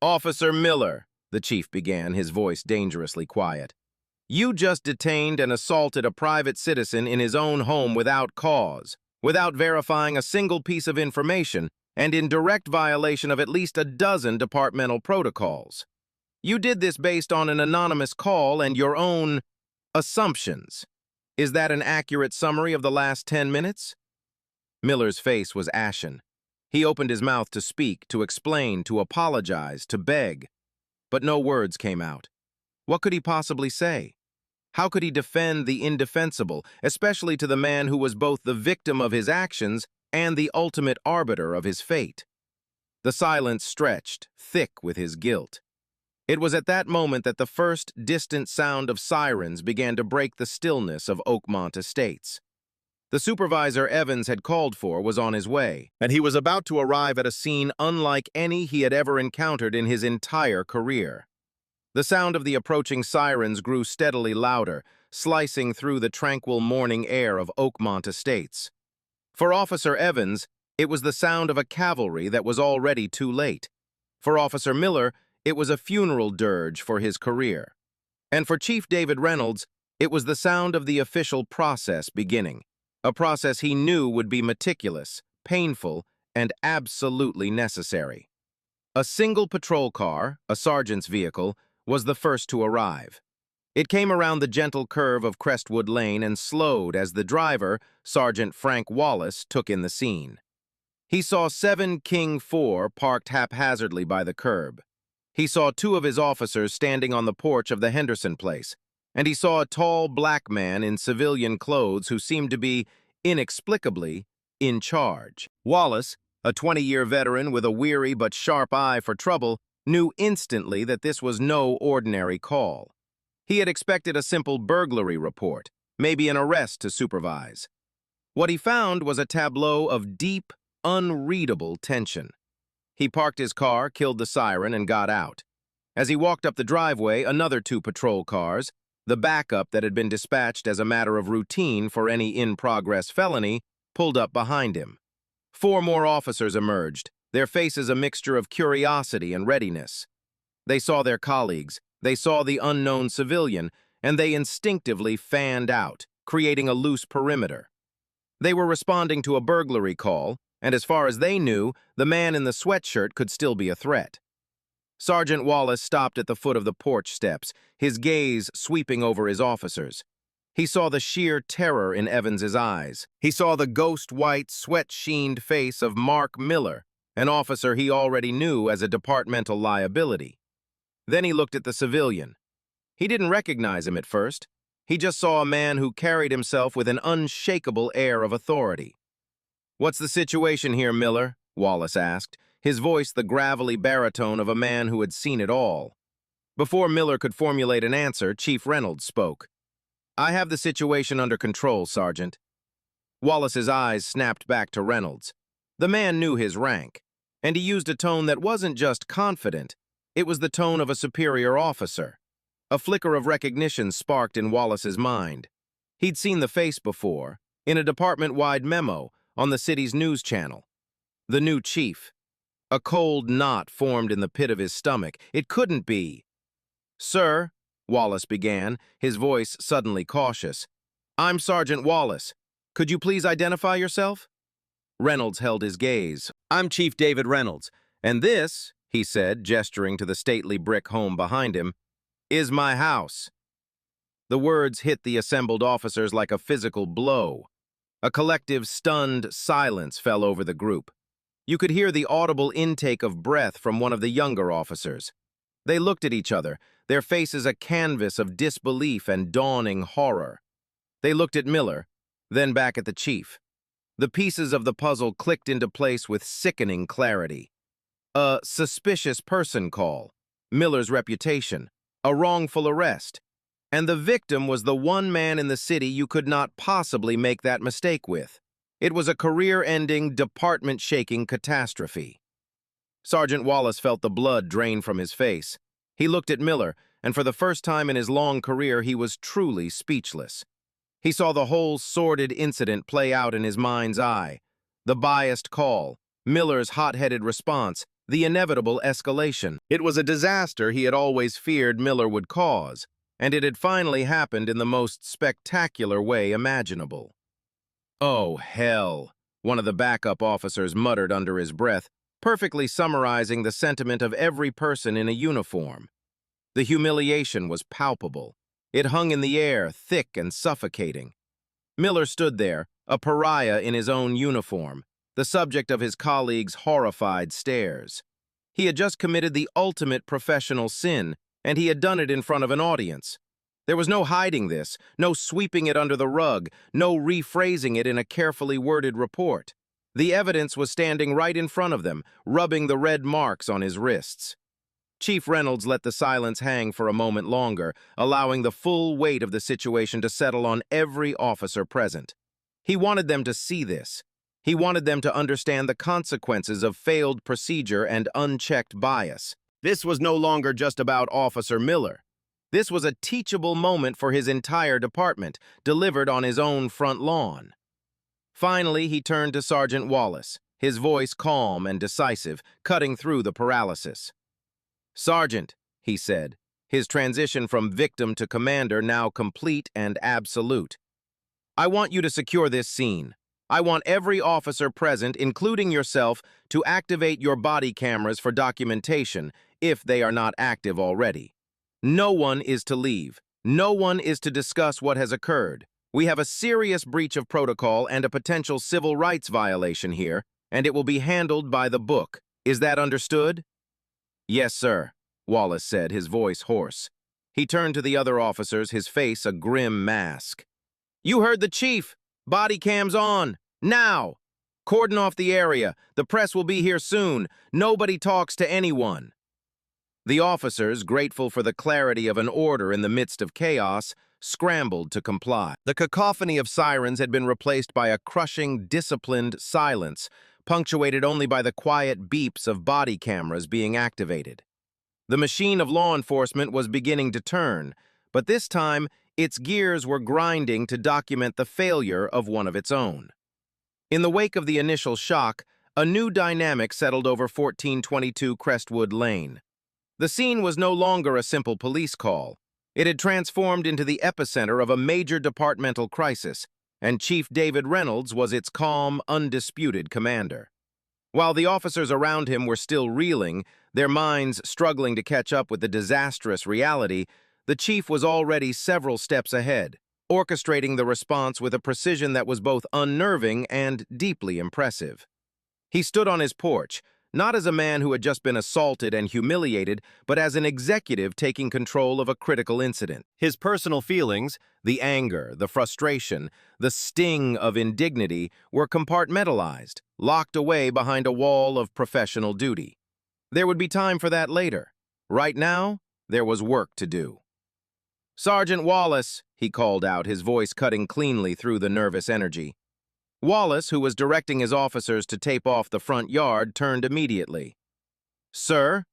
"Officer Miller," the chief began, his voice dangerously quiet, "you just detained and assaulted a private citizen in his own home without cause, without verifying a single piece of information, and in direct violation of at least a dozen departmental protocols. You did this based on an anonymous call and your own assumptions. Is that an accurate summary of the last 10 minutes? Miller's face was ashen. He opened his mouth to speak, to explain, to apologize, to beg. But no words came out. What could he possibly say? How could he defend the indefensible, especially to the man who was both the victim of his actions and the ultimate arbiter of his fate? The silence stretched, thick with his guilt. It was at that moment that the first distant sound of sirens began to break the stillness of Oakmont Estates. The supervisor Evans had called for was on his way, and he was about to arrive at a scene unlike any he had ever encountered in his entire career. The sound of the approaching sirens grew steadily louder, slicing through the tranquil morning air of Oakmont Estates. For Officer Evans, it was the sound of a cavalry that was already too late. For Officer Miller, it was a funeral dirge for his career. And for Chief David Reynolds, it was the sound of the official process beginning, a process he knew would be meticulous, painful, and absolutely necessary. A single patrol car, a sergeant's vehicle, was the first to arrive. It came around the gentle curve of Crestwood Lane and slowed as the driver, Sergeant Frank Wallace, took in the scene. He saw 7 King 4 parked haphazardly by the curb. He saw 2 of his officers standing on the porch of the Henderson place, and he saw a tall black man in civilian clothes who seemed to be, inexplicably, in charge. Wallace, a 20-year veteran with a weary but sharp eye for trouble, knew instantly that this was no ordinary call. He had expected a simple burglary report, maybe an arrest to supervise. What he found was a tableau of deep, unreadable tension. He parked his car, killed the siren, and got out. As he walked up the driveway, another 2 patrol cars, the backup that had been dispatched as a matter of routine for any in-progress felony, pulled up behind him. 4 more officers emerged, their faces a mixture of curiosity and readiness. They saw their colleagues, they saw the unknown civilian, and they instinctively fanned out, creating a loose perimeter. They were responding to a burglary call, and as far as they knew, the man in the sweatshirt could still be a threat. Sergeant Wallace stopped at the foot of the porch steps, his gaze sweeping over his officers. He saw the sheer terror in Evans's eyes. He saw the ghost-white, sweat-sheened face of Mark Miller, an officer he already knew as a departmental liability. Then he looked at the civilian. He didn't recognize him at first. He just saw a man who carried himself with an unshakable air of authority. "What's the situation here, Miller?" Wallace asked, his voice the gravelly baritone of a man who had seen it all. Before Miller could formulate an answer, Chief Reynolds spoke. "I have the situation under control, Sergeant." Wallace's eyes snapped back to Reynolds. The man knew his rank, and he used a tone that wasn't just confident, it was the tone of a superior officer. A flicker of recognition sparked in Wallace's mind. He'd seen the face before, in a department-wide memo on the city's news channel. The new chief. A cold knot formed in the pit of his stomach. It couldn't be. "Sir," Wallace began, his voice suddenly cautious. "I'm Sergeant Wallace. Could you please identify yourself?" Reynolds held his gaze. "I'm Chief David Reynolds, and this," he said, gesturing to the stately brick home behind him, "is my house." The words hit the assembled officers like a physical blow. A collective, stunned silence fell over the group. You could hear the audible intake of breath from one of the younger officers. They looked at each other, their faces a canvas of disbelief and dawning horror. They looked at Miller, then back at the chief. The pieces of the puzzle clicked into place with sickening clarity. A suspicious person call, Miller's reputation, a wrongful arrest, and the victim was the one man in the city you could not possibly make that mistake with. It was a career-ending, department-shaking catastrophe. Sergeant Wallace felt the blood drain from his face. He looked at Miller, and for the first time in his long career, he was truly speechless. He saw the whole sordid incident play out in his mind's eye. The biased call, Miller's hot-headed response, the inevitable escalation. It was a disaster he had always feared Miller would cause, and it had finally happened in the most spectacular way imaginable. "Oh, hell," one of the backup officers muttered under his breath, perfectly summarizing the sentiment of every person in a uniform. The humiliation was palpable. It hung in the air, thick and suffocating. Miller stood there, a pariah in his own uniform, the subject of his colleagues' horrified stares. He had just committed the ultimate professional sin, and he had done it in front of an audience. There was no hiding this, no sweeping it under the rug, no rephrasing it in a carefully worded report. The evidence was standing right in front of them, rubbing the red marks on his wrists. Chief Reynolds let the silence hang for a moment longer, allowing the full weight of the situation to settle on every officer present. He wanted them to see this. He wanted them to understand the consequences of failed procedure and unchecked bias. This was no longer just about Officer Miller. This was a teachable moment for his entire department, delivered on his own front lawn. Finally, he turned to Sergeant Wallace, his voice calm and decisive, cutting through the paralysis. "Sergeant," he said, his transition from victim to commander now complete and absolute. "I want you to secure this scene. I want every officer present, including yourself, to activate your body cameras for documentation, if they are not active already. No one is to leave. No one is to discuss what has occurred. We have a serious breach of protocol and a potential civil rights violation here, and it will be handled by the book. Is that understood?" "Yes, sir," Wallace said, his voice hoarse. He turned to the other officers, his face a grim mask. "You heard the chief! Body cams on! Now! Cordon off the area. The press will be here soon. Nobody talks to anyone." The officers, grateful for the clarity of an order in the midst of chaos, scrambled to comply. The cacophony of sirens had been replaced by a crushing, disciplined silence, punctuated only by the quiet beeps of body cameras being activated. The machine of law enforcement was beginning to turn, but this time its gears were grinding to document the failure of one of its own. In the wake of the initial shock, a new dynamic settled over 1422 Crestwood Lane. The scene was no longer a simple police call. It had transformed into the epicenter of a major departmental crisis, and Chief David Reynolds was its calm, undisputed commander. While the officers around him were still reeling, their minds struggling to catch up with the disastrous reality, the chief was already several steps ahead, orchestrating the response with a precision that was both unnerving and deeply impressive. He stood on his porch, not as a man who had just been assaulted and humiliated, but as an executive taking control of a critical incident. His personal feelings, the anger, the frustration, the sting of indignity, were compartmentalized, locked away behind a wall of professional duty. There would be time for that later. Right now, there was work to do. "Sergeant Wallace," he called out, his voice cutting cleanly through the nervous energy. Wallace, who was directing his officers to tape off the front yard, turned immediately. "Sir,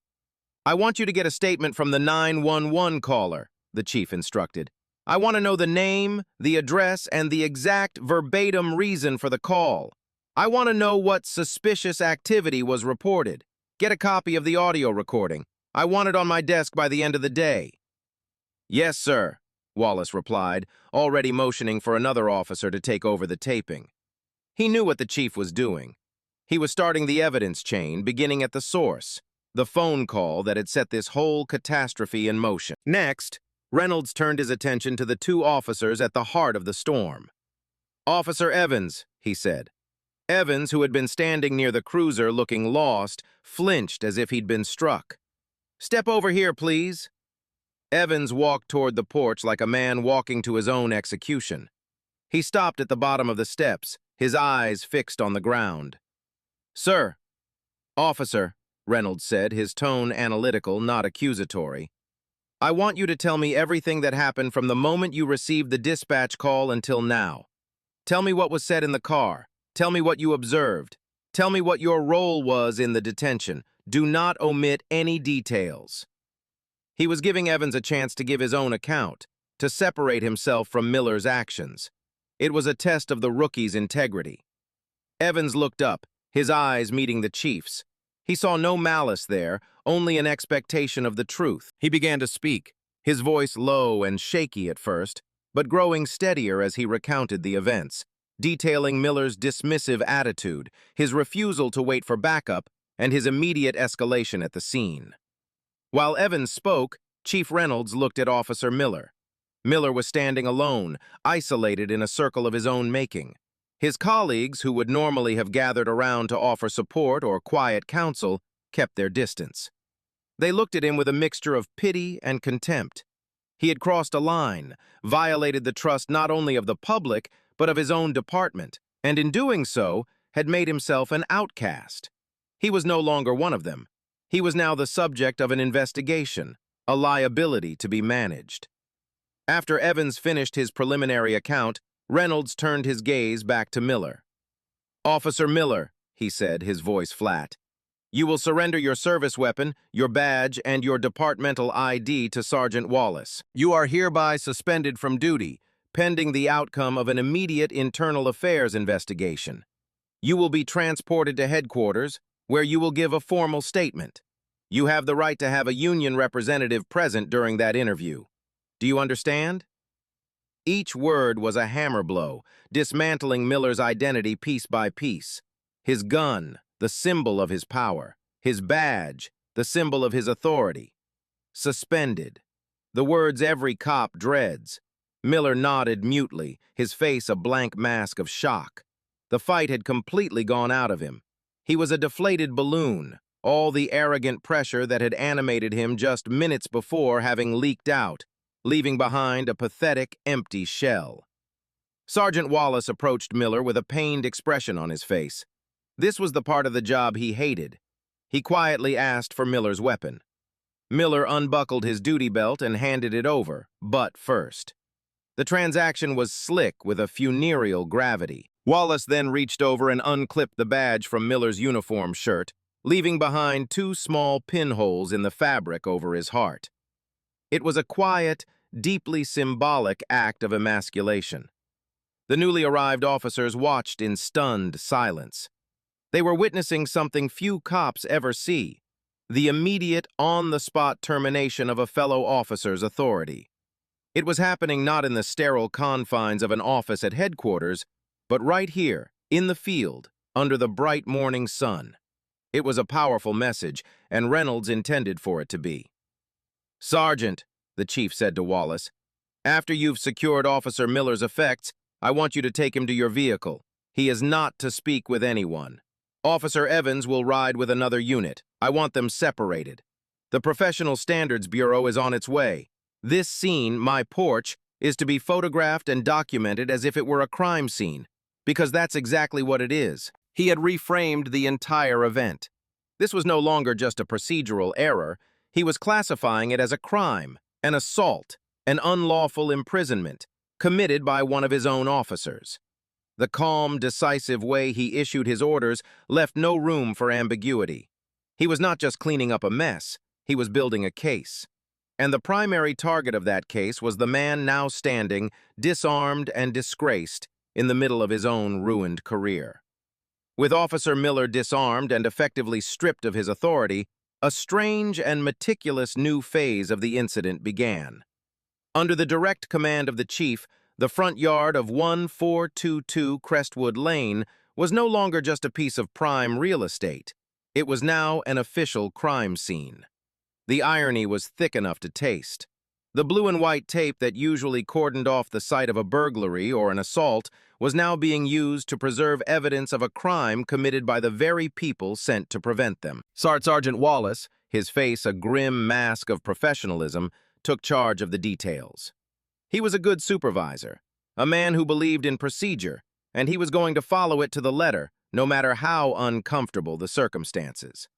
I want you to get a statement from the 911 caller," the chief instructed. "I want to know the name, the address, and the exact verbatim reason for the call. I want to know what suspicious activity was reported. Get a copy of the audio recording. I want it on my desk by the end of the day." "Yes, sir," Wallace replied, already motioning for another officer to take over the taping. He knew what the chief was doing. He was starting the evidence chain, beginning at the source, the phone call that had set this whole catastrophe in motion. Next, Reynolds turned his attention to the two officers at the heart of the storm. "Officer Evans," he said. Evans, who had been standing near the cruiser looking lost, flinched as if he'd been struck. "Step over here, please." Evans walked toward the porch like a man walking to his own execution. He stopped at the bottom of the steps, his eyes fixed on the ground. "Sir." "Officer," Reynolds said, his tone analytical, not accusatory. "I want you to tell me everything that happened from the moment you received the dispatch call until now. Tell me what was said in the car. Tell me what you observed. Tell me what your role was in the detention. Do not omit any details." He was giving Evans a chance to give his own account, to separate himself from Miller's actions. It was a test of the rookie's integrity. Evans looked up, his eyes meeting the chief's. He saw no malice there, only an expectation of the truth. He began to speak, his voice low and shaky at first, but growing steadier as he recounted the events, detailing Miller's dismissive attitude, his refusal to wait for backup, and his immediate escalation at the scene. While Evans spoke, Chief Reynolds looked at Officer Miller. Miller was standing alone, isolated in a circle of his own making. His colleagues, who would normally have gathered around to offer support or quiet counsel, kept their distance. They looked at him with a mixture of pity and contempt. He had crossed a line, violated the trust not only of the public, but of his own department, and in doing so, had made himself an outcast. He was no longer one of them. He was now the subject of an investigation, a liability to be managed. After Evans finished his preliminary account, Reynolds turned his gaze back to Miller. "Officer Miller," he said, his voice flat, "you will surrender your service weapon, your badge, and your departmental ID to Sergeant Wallace. You are hereby suspended from duty, pending the outcome of an immediate internal affairs investigation. You will be transported to headquarters, where you will give a formal statement. You have the right to have a union representative present during that interview. Do you understand?" Each word was a hammer blow, dismantling Miller's identity piece by piece. His gun, the symbol of his power. His badge, the symbol of his authority. Suspended. The words every cop dreads. Miller nodded mutely, his face a blank mask of shock. The fight had completely gone out of him. He was a deflated balloon, all the arrogant pressure that had animated him just minutes before having leaked out, leaving behind a pathetic, empty shell. Sergeant Wallace approached Miller with a pained expression on his face. This was the part of the job he hated. He quietly asked for Miller's weapon. Miller unbuckled his duty belt and handed it over, butt first. The transaction was slick with a funereal gravity. Wallace then reached over and unclipped the badge from Miller's uniform shirt, leaving behind 2 small pinholes in the fabric over his heart. It was a quiet, deeply symbolic act of emasculation. The newly arrived officers watched in stunned silence. They were witnessing something few cops ever see: the immediate, on-the-spot termination of a fellow officer's authority. It was happening not in the sterile confines of an office at headquarters, but right here, in the field, under the bright morning sun. It was a powerful message, and Reynolds intended for it to be. "Sergeant," the chief said to Wallace, "after you've secured Officer Miller's effects, I want you to take him to your vehicle. He is not to speak with anyone. Officer Evans will ride with another unit. I want them separated. The Professional Standards Bureau is on its way. This scene, my porch, is to be photographed and documented as if it were a crime scene, because that's exactly what it is." He had reframed the entire event. This was no longer just a procedural error. He was classifying it as a crime, an assault, an unlawful imprisonment, committed by one of his own officers. The calm, decisive way he issued his orders left no room for ambiguity. He was not just cleaning up a mess, he was building a case. And the primary target of that case was the man now standing, disarmed and disgraced, in the middle of his own ruined career. With Officer Miller disarmed and effectively stripped of his authority, a strange and meticulous new phase of the incident began. Under the direct command of the chief, the front yard of 1422 Crestwood Lane was no longer just a piece of prime real estate. It was now an official crime scene. The irony was thick enough to taste. The blue and white tape that usually cordoned off the site of a burglary or an assault was now being used to preserve evidence of a crime committed by the very people sent to prevent them. Sergeant Wallace, his face a grim mask of professionalism, took charge of the details. He was a good supervisor, a man who believed in procedure, and he was going to follow it to the letter, no matter how uncomfortable the circumstances.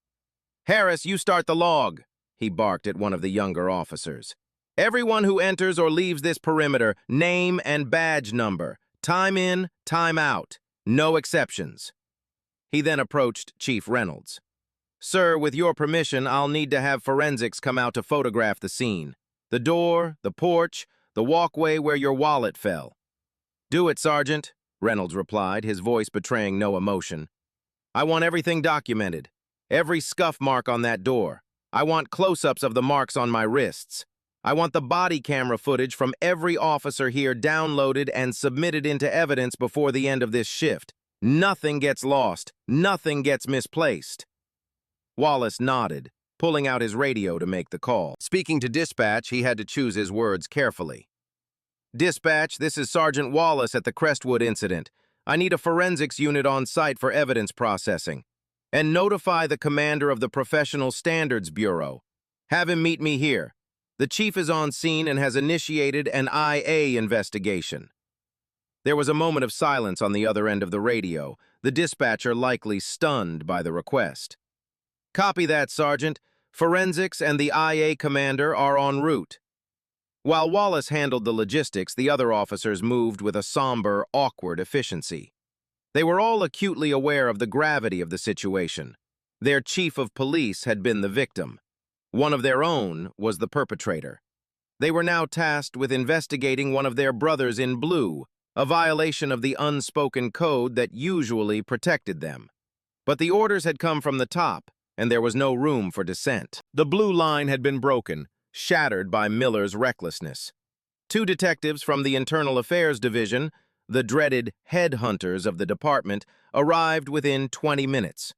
"Harris, you start the log," he barked at one of the younger officers. "Everyone who enters or leaves this perimeter, name and badge number. Time in, time out. No exceptions." He then approached Chief Reynolds. "Sir, with your permission, I'll need to have forensics come out to photograph the scene. The door, the porch, the walkway where your wallet fell." "Do it, Sergeant," Reynolds replied, his voice betraying no emotion. "I want everything documented. Every scuff mark on that door. I want close-ups of the marks on my wrists. I want the body camera footage from every officer here downloaded and submitted into evidence before the end of this shift. Nothing gets lost. Nothing gets misplaced." Wallace nodded, pulling out his radio to make the call. Speaking to dispatch, he had to choose his words carefully. "Dispatch, this is Sergeant Wallace at the Crestwood incident. I need a forensics unit on site for evidence processing. And notify the commander of the Professional Standards Bureau. Have him meet me here. The chief is on scene and has initiated an IA investigation." There was a moment of silence on the other end of the radio, the dispatcher likely stunned by the request. "Copy that, Sergeant. Forensics and the IA commander are en route." While Wallace handled the logistics, the other officers moved with a somber, awkward efficiency. They were all acutely aware of the gravity of the situation. Their chief of police had been the victim. One of their own was the perpetrator. They were now tasked with investigating one of their brothers in blue, a violation of the unspoken code that usually protected them. But the orders had come from the top, and there was no room for dissent. The blue line had been broken, shattered by Miller's recklessness. 2 detectives from the Internal Affairs Division, the dreaded headhunters of the department, arrived within 20 minutes.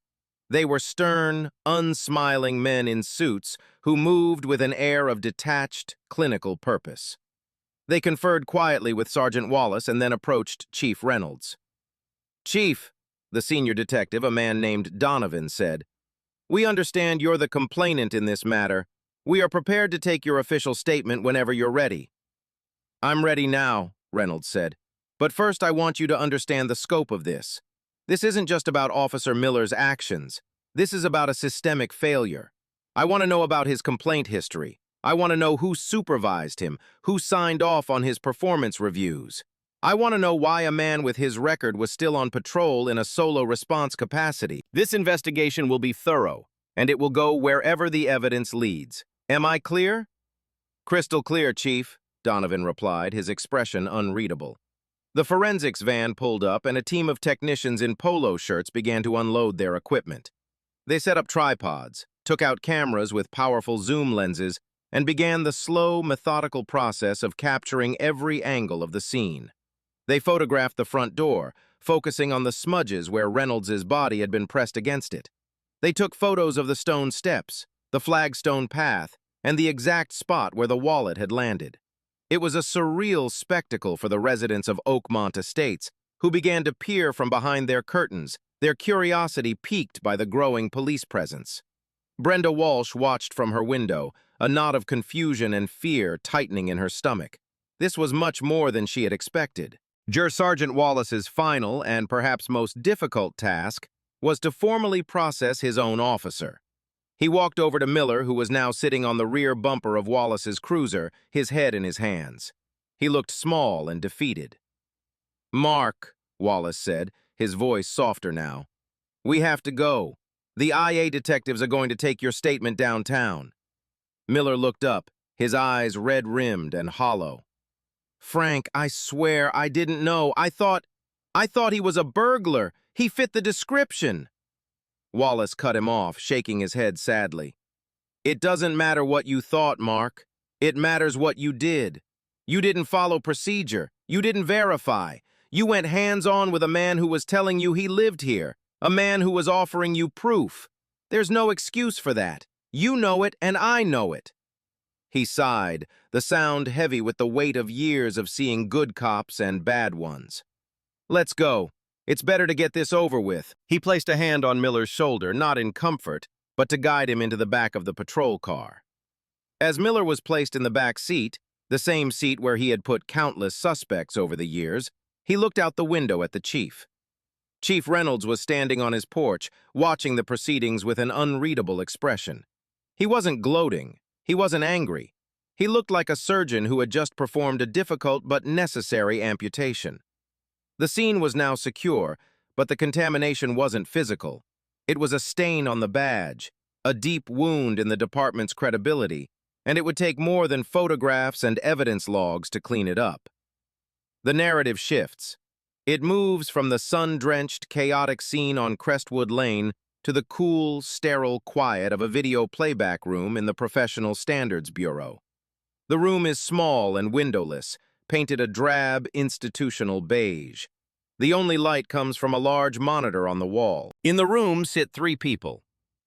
They were stern, unsmiling men in suits who moved with an air of detached, clinical purpose. They conferred quietly with Sergeant Wallace and then approached Chief Reynolds. "Chief," the senior detective, a man named Donovan, said, "we understand you're the complainant in this matter. We are prepared to take your official statement whenever you're ready." "I'm ready now," Reynolds said. "But first I want you to understand the scope of this. This isn't just about Officer Miller's actions. This is about a systemic failure. I want to know about his complaint history. I want to know who supervised him, who signed off on his performance reviews. I want to know why a man with his record was still on patrol in a solo response capacity. This investigation will be thorough, and it will go wherever the evidence leads. Am I clear? Crystal clear, Chief, Donovan replied, his expression unreadable. The forensics van pulled up, and a team of technicians in polo shirts began to unload their equipment. They set up tripods, took out cameras with powerful zoom lenses, and began the slow, methodical process of capturing every angle of the scene. They photographed the front door, focusing on the smudges where Reynolds' body had been pressed against it. They took photos of the stone steps, the flagstone path, and the exact spot where the wallet had landed. It was a surreal spectacle for the residents of Oakmont Estates, who began to peer from behind their curtains, their curiosity piqued by the growing police presence. Brenda Walsh watched from her window, a knot of confusion and fear tightening in her stomach. This was much more than she had expected. Sergeant Wallace's final and perhaps most difficult task was to formally process his own officer. He walked over to Miller, who was now sitting on the rear bumper of Wallace's cruiser, his head in his hands. He looked small and defeated. "Mark," Wallace said, his voice softer now, "we have to go. The IA detectives are going to take your statement downtown." Miller looked up, his eyes red-rimmed and hollow. "Frank, I swear I didn't know. I thought he was a burglar. He fit the description." Wallace cut him off, shaking his head sadly. "It doesn't matter what you thought, Mark. It matters what you did. You didn't follow procedure. You didn't verify. You went hands-on with a man who was telling you he lived here, a man who was offering you proof. There's no excuse for that. You know it, and I know it." He sighed, the sound heavy with the weight of years of seeing good cops and bad ones. "Let's go. It's better to get this over with." He placed a hand on Miller's shoulder, not in comfort, but to guide him into the back of the patrol car. As Miller was placed in the back seat, the same seat where he had put countless suspects over the years, he looked out the window at the chief. Chief Reynolds was standing on his porch, watching the proceedings with an unreadable expression. He wasn't gloating. He wasn't angry. He looked like a surgeon who had just performed a difficult but necessary amputation. The scene was now secure, but the contamination wasn't physical. It was a stain on the badge, a deep wound in the department's credibility, and it would take more than photographs and evidence logs to clean it up. The narrative shifts. It moves from the sun-drenched, chaotic scene on Crestwood Lane to the cool, sterile quiet of a video playback room in the Professional Standards Bureau. The room is small and windowless, painted a drab, institutional beige. The only light comes from a large monitor on the wall. In the room sit 3 people.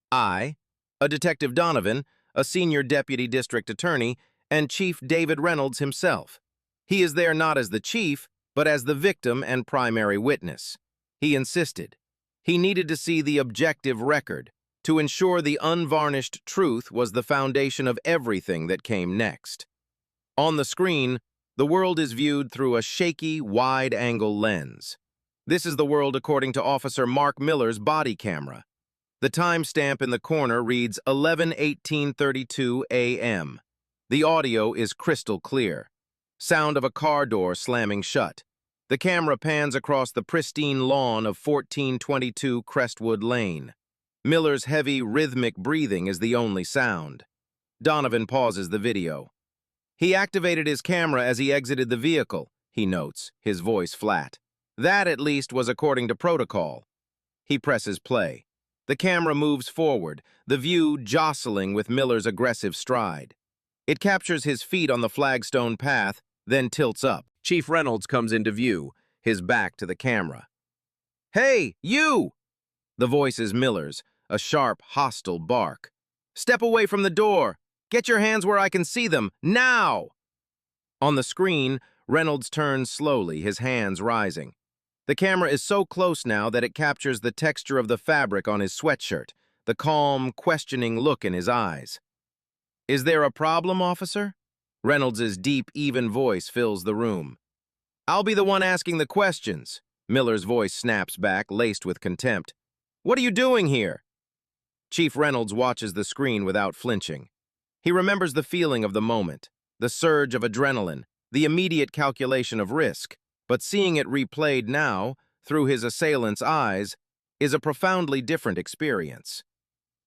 I, a Detective Donovan, a senior deputy district attorney, and Chief David Reynolds himself. He is there not as the chief, but as the victim and primary witness. He insisted. He needed to see the objective record to ensure the unvarnished truth was the foundation of everything that came next. On the screen, the world is viewed through a shaky, wide-angle lens. This is the world according to Officer Mark Miller's body camera. The timestamp in the corner reads 11:18:32 a.m. The audio is crystal clear. Sound of a car door slamming shut. The camera pans across the pristine lawn of 1422 Crestwood Lane. Miller's heavy, rhythmic breathing is the only sound. Donovan pauses the video. He activated his camera as he exited the vehicle, he notes, his voice flat. That, at least, was according to protocol. He presses play. The camera moves forward, the view jostling with Miller's aggressive stride. It captures his feet on the flagstone path, then tilts up. Chief Reynolds comes into view, his back to the camera. "Hey, you!" The voice is Miller's, a sharp, hostile bark. "Step away from the door! Get your hands where I can see them, now!" On the screen, Reynolds turns slowly, his hands rising. The camera is so close now that it captures the texture of the fabric on his sweatshirt, the calm, questioning look in his eyes. "Is there a problem, officer?" Reynolds' deep, even voice fills the room. "I'll be the one asking the questions." Miller's voice snaps back, laced with contempt. "What are you doing here?" Chief Reynolds watches the screen without flinching. He remembers the feeling of the moment, the surge of adrenaline, the immediate calculation of risk, but seeing it replayed now, through his assailant's eyes, is a profoundly different experience.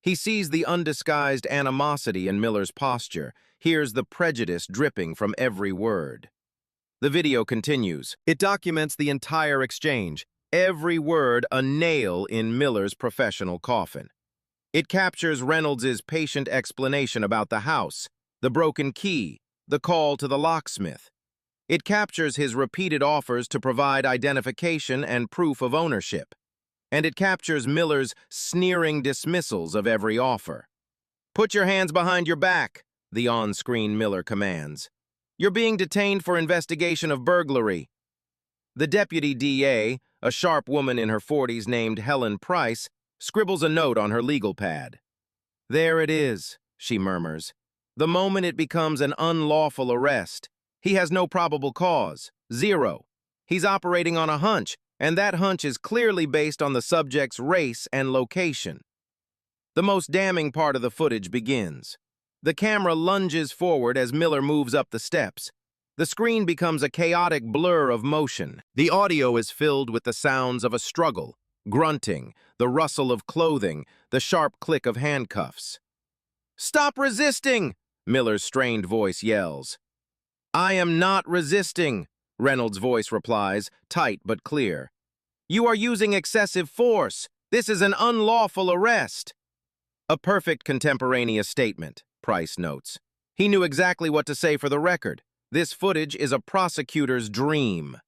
He sees the undisguised animosity in Miller's posture, hears the prejudice dripping from every word. The video continues. It documents the entire exchange, every word a nail in Miller's professional coffin. It captures Reynolds's patient explanation about the house, the broken key, the call to the locksmith. It captures his repeated offers to provide identification and proof of ownership. And it captures Miller's sneering dismissals of every offer. "Put your hands behind your back," the on-screen Miller commands. "You're being detained for investigation of burglary." The deputy DA, a sharp woman in her 40s named Helen Price, scribbles a note on her legal pad. "There it is," she murmurs. "The moment it becomes an unlawful arrest. He has no probable cause. Zero. He's operating on a hunch, and that hunch is clearly based on the subject's race and location." The most damning part of the footage begins. The camera lunges forward as Miller moves up the steps. The screen becomes a chaotic blur of motion. The audio is filled with the sounds of a struggle, grunting, the rustle of clothing, the sharp click of handcuffs. "Stop resisting!" Miller's strained voice yells. "I am not resisting," Reynolds' voice replies, tight but clear. "You are using excessive force. This is an unlawful arrest." A perfect contemporaneous statement, Price notes. He knew exactly what to say for the record. This footage is a prosecutor's dream.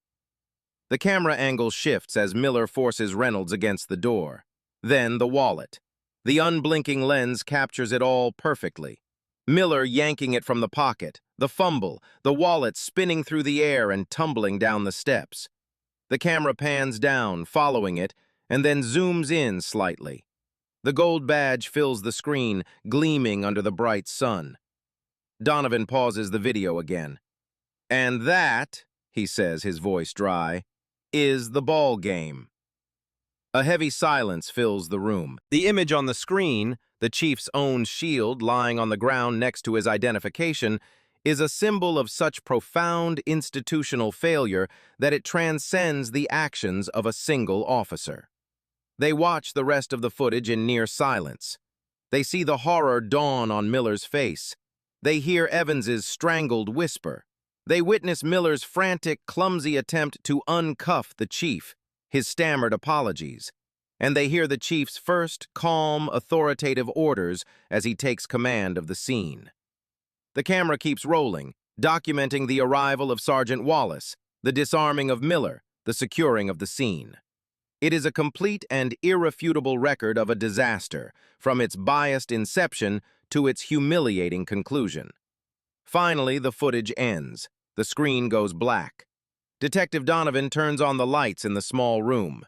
The camera angle shifts as Miller forces Reynolds against the door. Then the wallet. The unblinking lens captures it all perfectly. Miller yanking it from the pocket, the fumble, the wallet spinning through the air and tumbling down the steps. The camera pans down, following it, and then zooms in slightly. The gold badge fills the screen, gleaming under the bright sun. Donovan pauses the video again. "And that," he says, his voice dry, "is the ball game." A heavy silence fills the room. The image on the screen, the chief's own shield lying on the ground next to his identification, is a symbol of such profound institutional failure that it transcends the actions of a single officer. They watch the rest of the footage in near silence. They see the horror dawn on Miller's face. They hear Evans's strangled whisper. They witness Miller's frantic, clumsy attempt to uncuff the chief, his stammered apologies. And they hear the chief's first, calm, authoritative orders as he takes command of the scene. The camera keeps rolling, documenting the arrival of Sergeant Wallace, the disarming of Miller, the securing of the scene. It is a complete and irrefutable record of a disaster, from its biased inception to its humiliating conclusion. Finally, the footage ends. The screen goes black. Detective Donovan turns on the lights in the small room.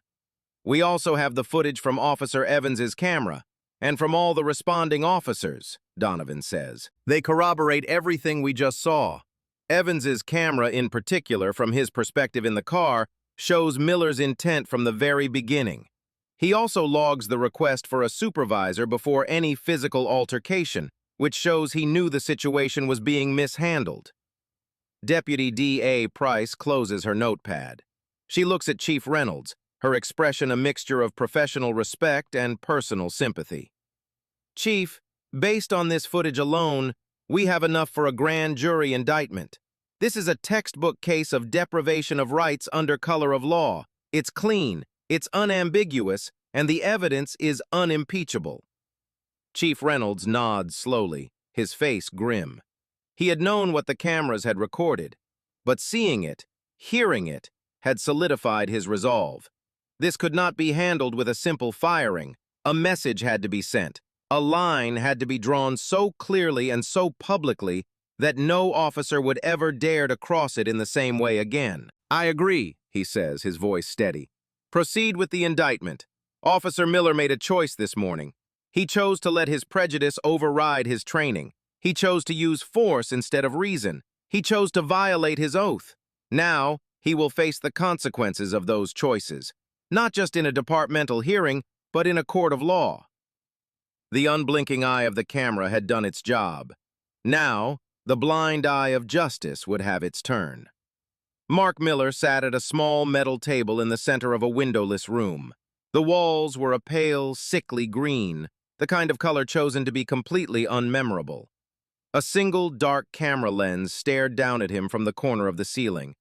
"We also have the footage from Officer Evans's camera, and from all the responding officers," Donovan says. "They corroborate everything we just saw. Evans's camera in particular, from his perspective in the car, shows Miller's intent from the very beginning. He also logs the request for a supervisor before any physical altercation, which shows he knew the situation was being mishandled." Deputy D.A. Price closes her notepad. She looks at Chief Reynolds, her expression a mixture of professional respect and personal sympathy. "Chief, based on this footage alone, we have enough for a grand jury indictment. This is a textbook case of deprivation of rights under color of law. It's clean, it's unambiguous, and the evidence is unimpeachable." Chief Reynolds nods slowly, his face grim. He had known what the cameras had recorded, but seeing it, hearing it, had solidified his resolve. This could not be handled with a simple firing. A message had to be sent. A line had to be drawn so clearly and so publicly that no officer would ever dare to cross it in the same way again. "I agree," he says, his voice steady. "Proceed with the indictment. Officer Miller made a choice this morning. He chose to let his prejudice override his training. He chose to use force instead of reason. He chose to violate his oath. Now, he will face the consequences of those choices, not just in a departmental hearing, but in a court of law." The unblinking eye of the camera had done its job. Now, the blind eye of justice would have its turn. Mark Miller sat at a small metal table in the center of a windowless room. The walls were a pale, sickly green, the kind of color chosen to be completely unmemorable. A single dark camera lens stared down at him from the corner of the ceiling.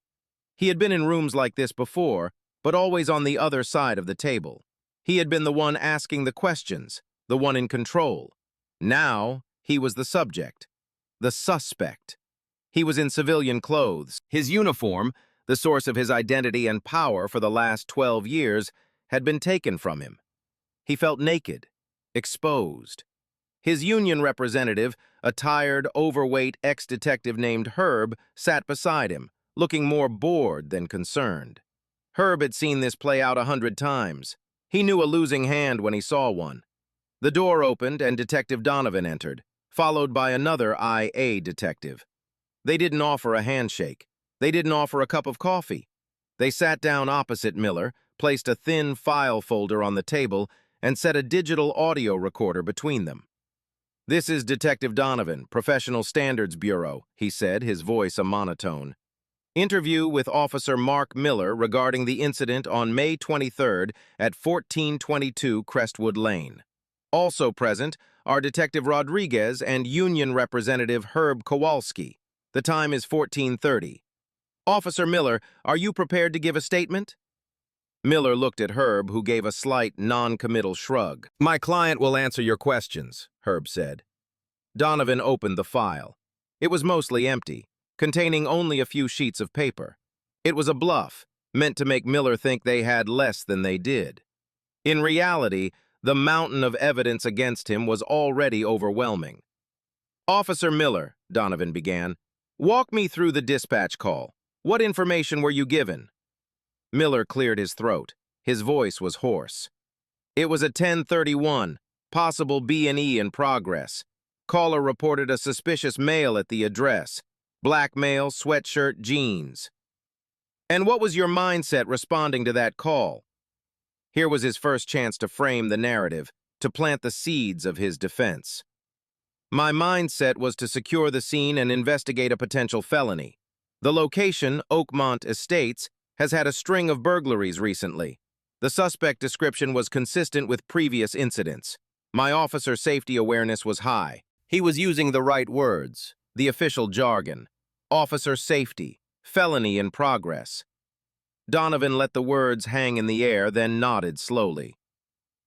He had been in rooms like this before, but always on the other side of the table. He had been the one asking the questions, the one in control. Now, he was the subject, the suspect. He was in civilian clothes. His uniform, the source of his identity and power for the last 12 years, had been taken from him. He felt naked, exposed. His union representative, a tired, overweight ex-detective named Herb, sat beside him, looking more bored than concerned. Herb had seen this play out 100 times. He knew a losing hand when he saw one. The door opened and Detective Donovan entered, followed by another IA detective. They didn't offer a handshake. They didn't offer a cup of coffee. They sat down opposite Miller, placed a thin file folder on the table, and set a digital audio recorder between them. "This is Detective Donovan, Professional Standards Bureau," he said, his voice a monotone. "Interview with Officer Mark Miller regarding the incident on May 23rd at 1422 Crestwood Lane. Also present are Detective Rodriguez and Union Representative Herb Kowalski. The time is 14:30. Officer Miller, are you prepared to give a statement?" Miller looked at Herb, who gave a slight, non-committal shrug. "My client will answer your questions," Herb said. Donovan opened the file. It was mostly empty, containing only a few sheets of paper. It was a bluff, meant to make Miller think they had less than they did. In reality, the mountain of evidence against him was already overwhelming. "Officer Miller," Donovan began, "walk me through the dispatch call. What information were you given?" Miller cleared his throat. His voice was hoarse. "It was at 10:31, possible B&E in progress. Caller reported a suspicious male at the address. Black male, sweatshirt, jeans." "And what was your mindset responding to that call?" Here was his first chance to frame the narrative, to plant the seeds of his defense. "My mindset was to secure the scene and investigate a potential felony. The location, Oakmont Estates, has had a string of burglaries recently. The suspect description was consistent with previous incidents. My officer safety awareness was high. He was using the right words, the official jargon. Officer safety, felony in progress." Donovan let the words hang in the air, then nodded slowly.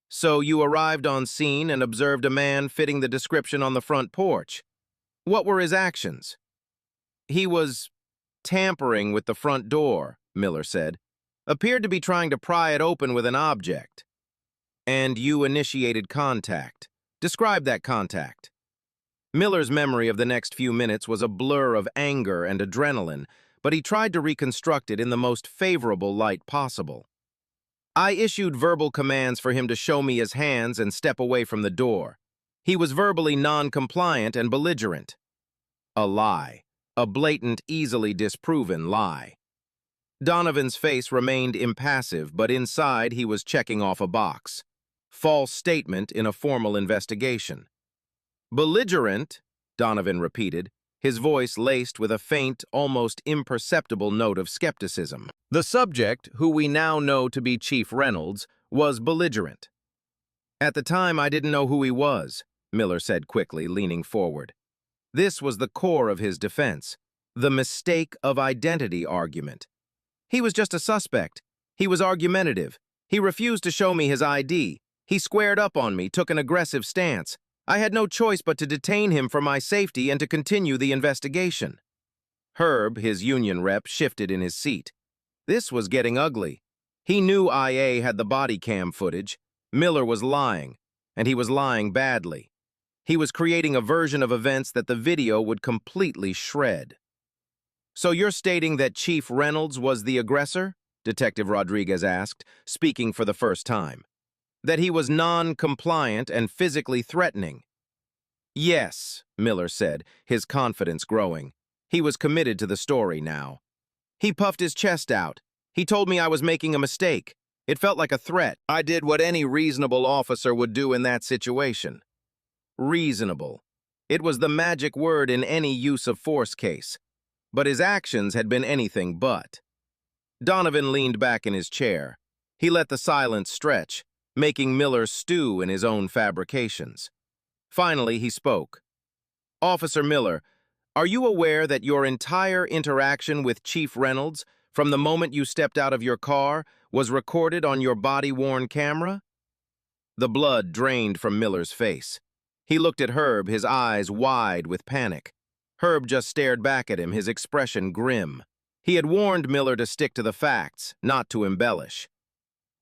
"So you arrived on scene and observed a man fitting the description on the front porch. What were his actions?" "He was tampering with the front door," Miller said. "Appeared to be trying to pry it open with an object." "And you initiated contact. Describe that contact." Miller's memory of the next few minutes was a blur of anger and adrenaline, but he tried to reconstruct it in the most favorable light possible. "I issued verbal commands for him to show me his hands and step away from the door. He was verbally non-compliant and belligerent." A lie. A blatant, easily disproven lie. Donovan's face remained impassive, but inside he was checking off a box. False statement in a formal investigation. "Belligerent," Donovan repeated, his voice laced with a faint, almost imperceptible note of skepticism. The subject, who we now know to be Chief Reynolds, was belligerent. "At the time, I didn't know who he was," Miller said quickly, leaning forward. This was the core of his defense, the mistake of identity argument. "He was just a suspect. He was argumentative. He refused to show me his ID. He squared up on me, took an aggressive stance. I had no choice but to detain him for my safety and to continue the investigation." Herb, his union rep, shifted in his seat. This was getting ugly. He knew IA had the body cam footage. Miller was lying, and he was lying badly. He was creating a version of events that the video would completely shred. "So you're stating that Chief Reynolds was the aggressor?" Detective Rodriguez asked, speaking for the first time. "That he was non-compliant and physically threatening?" "Yes," Miller said, his confidence growing. He was committed to the story now. "He puffed his chest out. He told me I was making a mistake. It felt like a threat. I did what any reasonable officer would do in that situation." Reasonable. It was the magic word in any use of force case. But his actions had been anything but. Donovan leaned back in his chair. He let the silence stretch, making Miller stew in his own fabrications. Finally, he spoke. Officer Miller, are you aware that your entire interaction with Chief Reynolds, from the moment you stepped out of your car, was recorded on your body-worn camera? The blood drained from Miller's face. He looked at Herb, his eyes wide with panic. Herb just stared back at him, his expression grim. He had warned Miller to stick to the facts, not to embellish.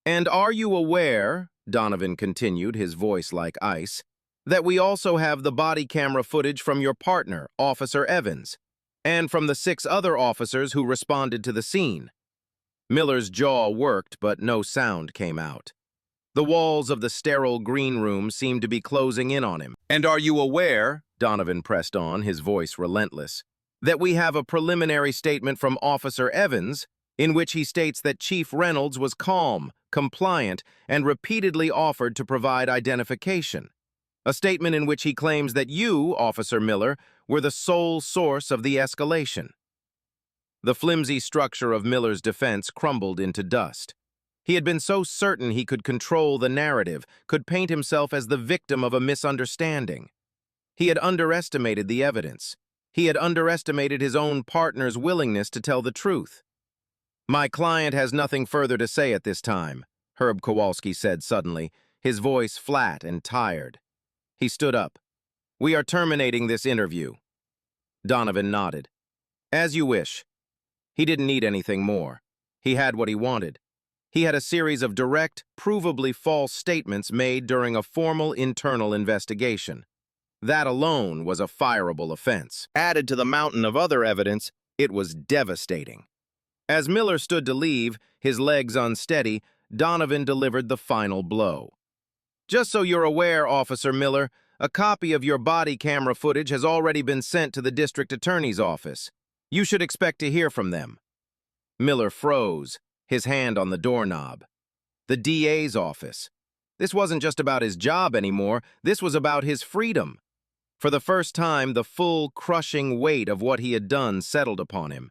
And are you aware, Donovan continued, his voice like ice, that we also have the body camera footage from your partner, Officer Evans, and from the 6 other officers who responded to the scene? Miller's jaw worked, but no sound came out. The walls of the sterile green room seemed to be closing in on him. And are you aware, Donovan pressed on, his voice relentless, that we have a preliminary statement from Officer Evans in which he states that Chief Reynolds was calm, compliant, and repeatedly offered to provide identification? A statement in which he claims that you, Officer Miller, were the sole source of the escalation. The flimsy structure of Miller's defense crumbled into dust. He had been so certain he could control the narrative, could paint himself as the victim of a misunderstanding. He had underestimated the evidence. He had underestimated his own partner's willingness to tell the truth. My client has nothing further to say at this time, Herb Kowalski said suddenly, his voice flat and tired. He stood up. We are terminating this interview. Donovan nodded. As you wish. He didn't need anything more. He had what he wanted. He had a series of direct, provably false statements made during a formal internal investigation. That alone was a fireable offense. Added to the mountain of other evidence, it was devastating. As Miller stood to leave, his legs unsteady, Donovan delivered the final blow. Just so you're aware, Officer Miller, a copy of your body camera footage has already been sent to the district attorney's office. You should expect to hear from them. Miller froze, his hand on the doorknob. The DA's office. This wasn't just about his job anymore, this was about his freedom. For the first time, the full, crushing weight of what he had done settled upon him.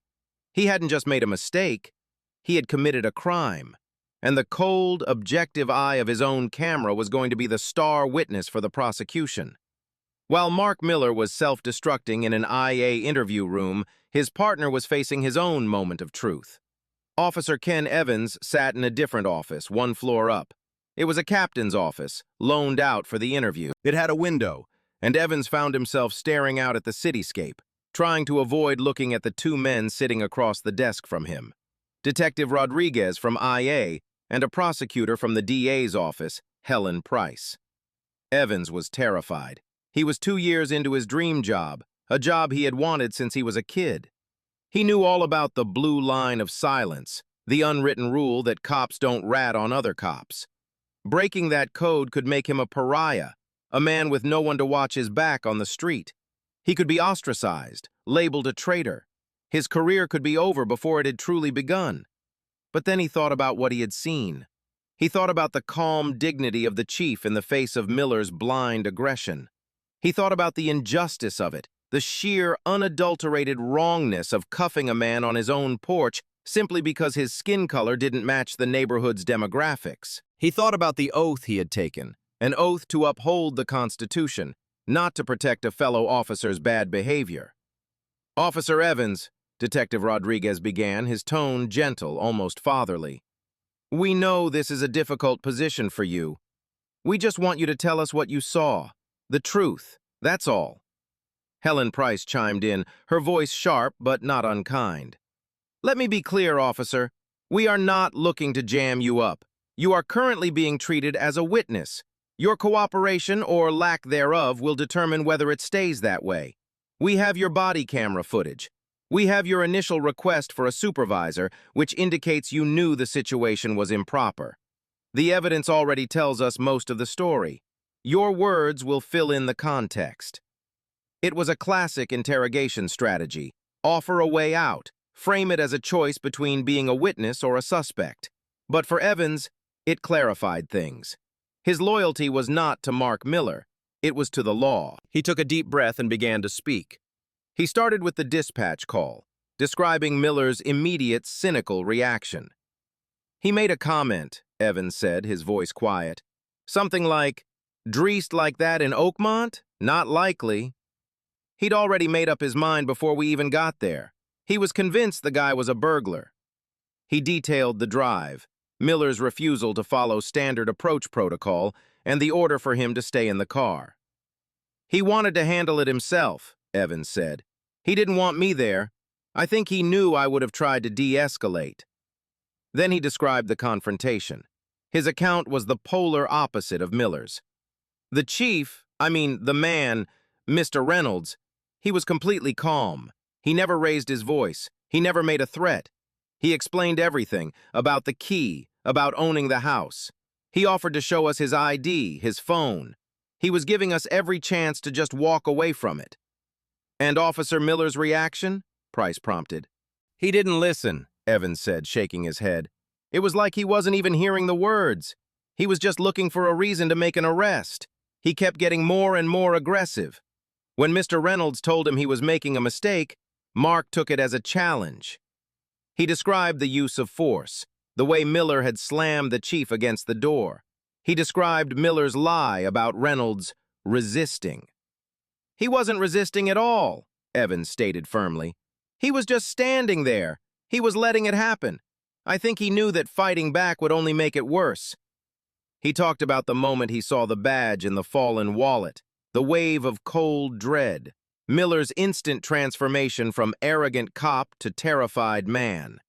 He hadn't just made a mistake, he had committed a crime. And the cold, objective eye of his own camera was going to be the star witness for the prosecution. While Mark Miller was self-destructing in an IA interview room, his partner was facing his own moment of truth. Officer Ken Evans sat in a different office, 1 floor up. It was a captain's office, loaned out for the interview. It had a window, and Evans found himself staring out at the cityscape, trying to avoid looking at the 2 men sitting across the desk from him. Detective Rodriguez from IA and a prosecutor from the DA's office, Helen Price. Evans was terrified. He was 2 years into his dream job, a job he had wanted since he was a kid. He knew all about the blue line of silence, the unwritten rule that cops don't rat on other cops. Breaking that code could make him a pariah, a man with no one to watch his back on the street. He could be ostracized, labeled a traitor. His career could be over before it had truly begun. But then he thought about what he had seen. He thought about the calm dignity of the chief in the face of Miller's blind aggression. He thought about the injustice of it, the sheer, unadulterated wrongness of cuffing a man on his own porch simply because his skin color didn't match the neighborhood's demographics. He thought about the oath he had taken, an oath to uphold the Constitution, not to protect a fellow officer's bad behavior. Officer Evans, Detective Rodriguez began, his tone gentle, almost fatherly. We know this is a difficult position for you. We just want you to tell us what you saw. The truth, that's all. Helen Price chimed in, her voice sharp but not unkind. Let me be clear, officer. We are not looking to jam you up. You are currently being treated as a witness. Your cooperation or lack thereof will determine whether it stays that way. We have your body camera footage. We have your initial request for a supervisor, which indicates you knew the situation was improper. The evidence already tells us most of the story. Your words will fill in the context. It was a classic interrogation strategy. Offer a way out. Frame it as a choice between being a witness or a suspect. But for Evans, it clarified things. His loyalty was not to Mark Miller. It was to the law. He took a deep breath and began to speak. He started with the dispatch call, describing Miller's immediate, cynical reaction. He made a comment, Evans said, his voice quiet. Something like, "Dreased like that in Oakmont? Not likely." He'd already made up his mind before we even got there. He was convinced the guy was a burglar. He detailed the drive, Miller's refusal to follow standard approach protocol, and the order for him to stay in the car. "He wanted to handle it himself," Evans said. "He didn't want me there. I think he knew I would have tried to de-escalate." Then he described the confrontation. His account was the polar opposite of Miller's. The man, Mr. Reynolds, he was completely calm. He never raised his voice. He never made a threat. He explained everything, about the key, about owning the house. He offered to show us his ID, his phone. He was giving us every chance to just walk away from it. "And Officer Miller's reaction?" Price prompted. "He didn't listen," Evans said, shaking his head. "It was like he wasn't even hearing the words. He was just looking for a reason to make an arrest. He kept getting more and more aggressive. When Mr. Reynolds told him he was making a mistake, Mark took it as a challenge." He described the use of force, the way Miller had slammed the chief against the door. He described Miller's lie about Reynolds resisting. "He wasn't resisting at all," Evans stated firmly. "He was just standing there. He was letting it happen. I think he knew that fighting back would only make it worse." He talked about the moment he saw the badge in the fallen wallet, the wave of cold dread, Miller's instant transformation from arrogant cop to terrified man.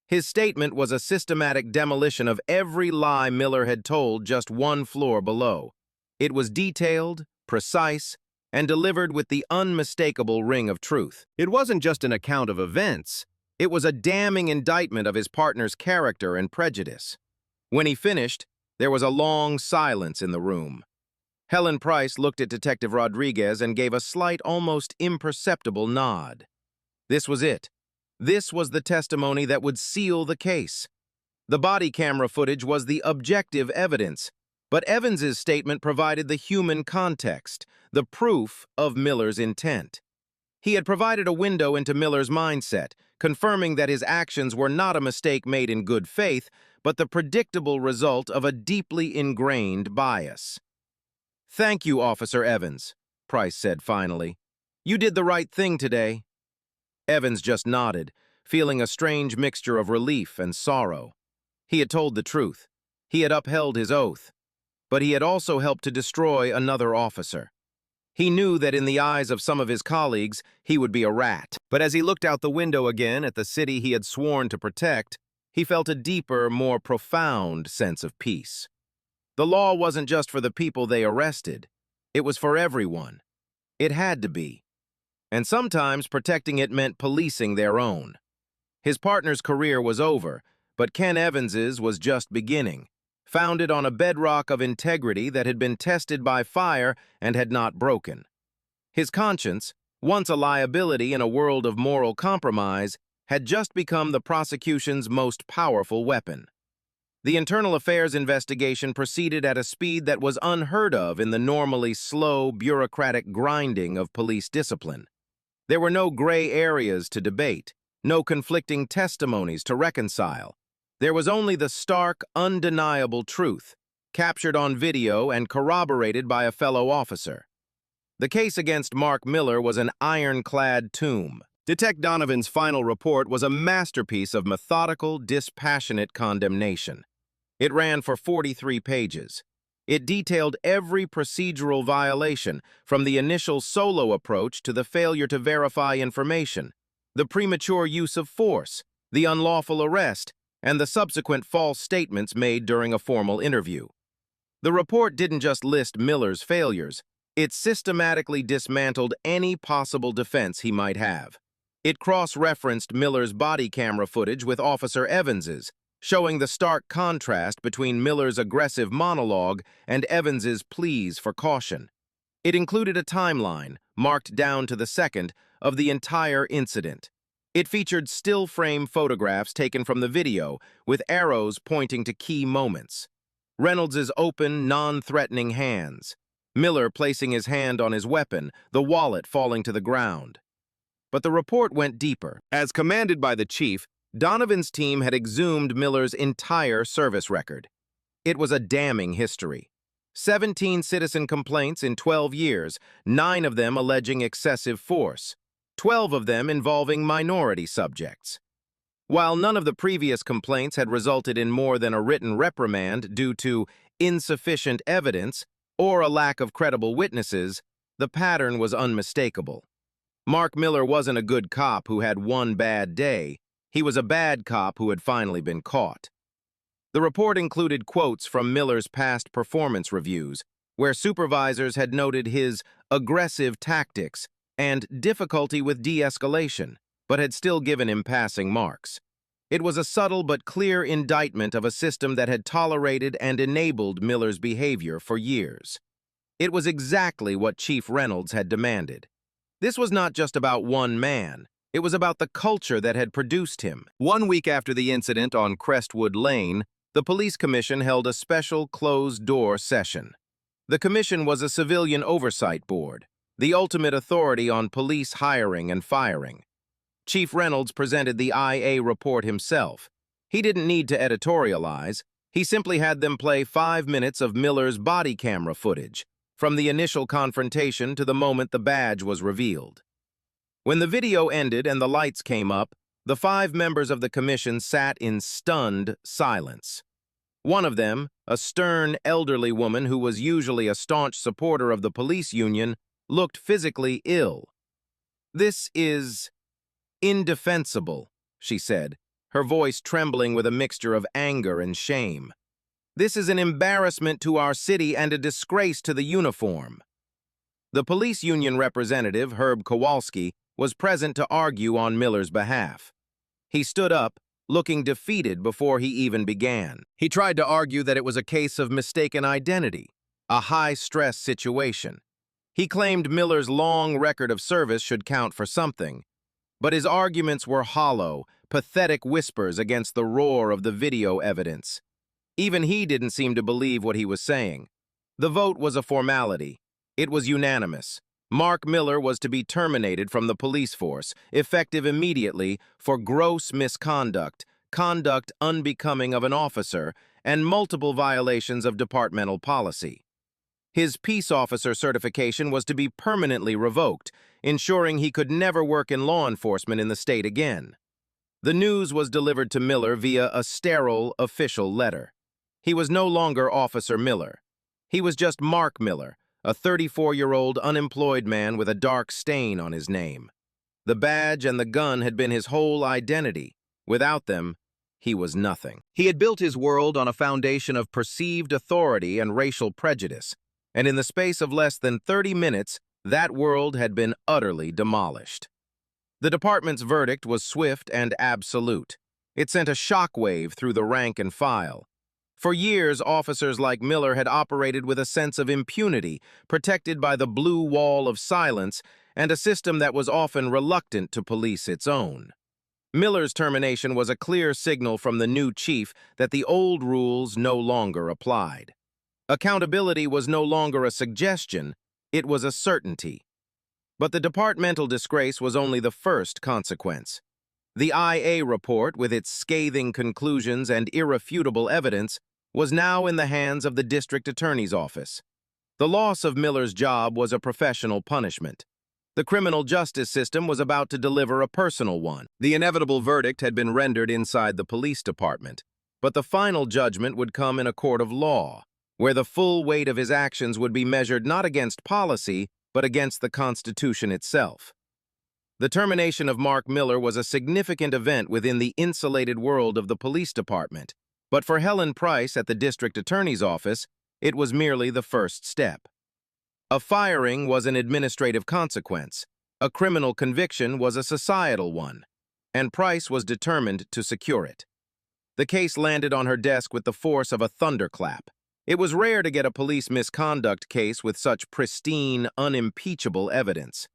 His statement was a systematic demolition of every lie Miller had told just one floor below. It was detailed, precise, and delivered with the unmistakable ring of truth. It wasn't just an account of events. It was a damning indictment of his partner's character and prejudice. When he finished, there was a long silence in the room. Helen Price looked at Detective Rodriguez and gave a slight, almost imperceptible nod. This was it. This was the testimony that would seal the case. The body camera footage was the objective evidence, but Evans's statement provided the human context, the proof of Miller's intent. He had provided a window into Miller's mindset, confirming that his actions were not a mistake made in good faith, but the predictable result of a deeply ingrained bias. "Thank you, Officer Evans," Price said finally. "You did the right thing today." Evans just nodded, feeling a strange mixture of relief and sorrow. He had told the truth. He had upheld his oath. But he had also helped to destroy another officer. He knew that in the eyes of some of his colleagues, he would be a rat. But as he looked out the window again at the city he had sworn to protect, he felt a deeper, more profound sense of peace. The law wasn't just for the people they arrested. It was for everyone. It had to be. And sometimes protecting it meant policing their own. His partner's career was over, but Ken Evans's was just beginning, founded on a bedrock of integrity that had been tested by fire and had not broken. His conscience, once a liability in a world of moral compromise, had just become the prosecution's most powerful weapon. The internal affairs investigation proceeded at a speed that was unheard of in the normally slow, bureaucratic grinding of police discipline. There were no gray areas to debate, no conflicting testimonies to reconcile. There was only the stark, undeniable truth, captured on video and corroborated by a fellow officer. The case against Mark Miller was an ironclad tomb. Detective Donovan's final report was a masterpiece of methodical, dispassionate condemnation. It ran for 43 pages. It detailed every procedural violation, from the initial solo approach to the failure to verify information, the premature use of force, the unlawful arrest, and the subsequent false statements made during a formal interview. The report didn't just list Miller's failures, it systematically dismantled any possible defense he might have. It cross-referenced Miller's body camera footage with Officer Evans's, showing the stark contrast between Miller's aggressive monologue and Evans's pleas for caution. It included a timeline, marked down to the second, of the entire incident. It featured still-frame photographs taken from the video, with arrows pointing to key moments. Reynolds's open, non-threatening hands, Miller placing his hand on his weapon, the wallet falling to the ground. But the report went deeper. As commanded by the chief, Donovan's team had exhumed Miller's entire service record. It was a damning history. 17 citizen complaints in 12 years, 9 of them alleging excessive force, 12 of them involving minority subjects. While none of the previous complaints had resulted in more than a written reprimand due to insufficient evidence or a lack of credible witnesses, the pattern was unmistakable. Mark Miller wasn't a good cop who had one bad day. He was a bad cop who had finally been caught. The report included quotes from Miller's past performance reviews, where supervisors had noted his aggressive tactics and difficulty with de-escalation, but had still given him passing marks. It was a subtle but clear indictment of a system that had tolerated and enabled Miller's behavior for years. It was exactly what Chief Reynolds had demanded. This was not just about one man. It was about the culture that had produced him. 1 week after the incident on Crestwood Lane, the police commission held a special closed-door session. The commission was a civilian oversight board, the ultimate authority on police hiring and firing. Chief Reynolds presented the IA report himself. He didn't need to editorialize. He simply had them play 5 minutes of Miller's body camera footage, from the initial confrontation to the moment the badge was revealed. When the video ended and the lights came up, the 5 members of the commission sat in stunned silence. One of them, a stern, elderly woman who was usually a staunch supporter of the police union, looked physically ill. "This is indefensible," she said, her voice trembling with a mixture of anger and shame. "This is an embarrassment to our city and a disgrace to the uniform." The police union representative, Herb Kowalski, was present to argue on Miller's behalf. He stood up, looking defeated before he even began. He tried to argue that it was a case of mistaken identity, a high-stress situation. He claimed Miller's long record of service should count for something, but his arguments were hollow, pathetic whispers against the roar of the video evidence. Even he didn't seem to believe what he was saying. The vote was a formality. It was unanimous. Mark Miller was to be terminated from the police force, effective immediately, for gross misconduct, conduct unbecoming of an officer, and multiple violations of departmental policy. His peace officer certification was to be permanently revoked, ensuring he could never work in law enforcement in the state again. The news was delivered to Miller via a sterile official letter. He was no longer Officer Miller. He was just Mark Miller, a 34-year-old unemployed man with a dark stain on his name. The badge and the gun had been his whole identity. Without them, he was nothing. He had built his world on a foundation of perceived authority and racial prejudice, and in the space of less than 30 minutes, that world had been utterly demolished. The department's verdict was swift and absolute. It sent a shockwave through the rank and file. For years, officers like Miller had operated with a sense of impunity, protected by the blue wall of silence and a system that was often reluctant to police its own. Miller's termination was a clear signal from the new chief that the old rules no longer applied. Accountability was no longer a suggestion, it was a certainty. But the departmental disgrace was only the first consequence. The IA report, with its scathing conclusions and irrefutable evidence, was now in the hands of the district attorney's office. The loss of Miller's job was a professional punishment. The criminal justice system was about to deliver a personal one. The inevitable verdict had been rendered inside the police department, but the final judgment would come in a court of law, where the full weight of his actions would be measured not against policy, but against the Constitution itself. The termination of Mark Miller was a significant event within the insulated world of the police department, but for Helen Price at the district attorney's office, it was merely the first step. A firing was an administrative consequence, a criminal conviction was a societal one, and Price was determined to secure it. The case landed on her desk with the force of a thunderclap. It was rare to get a police misconduct case with such pristine, unimpeachable evidence.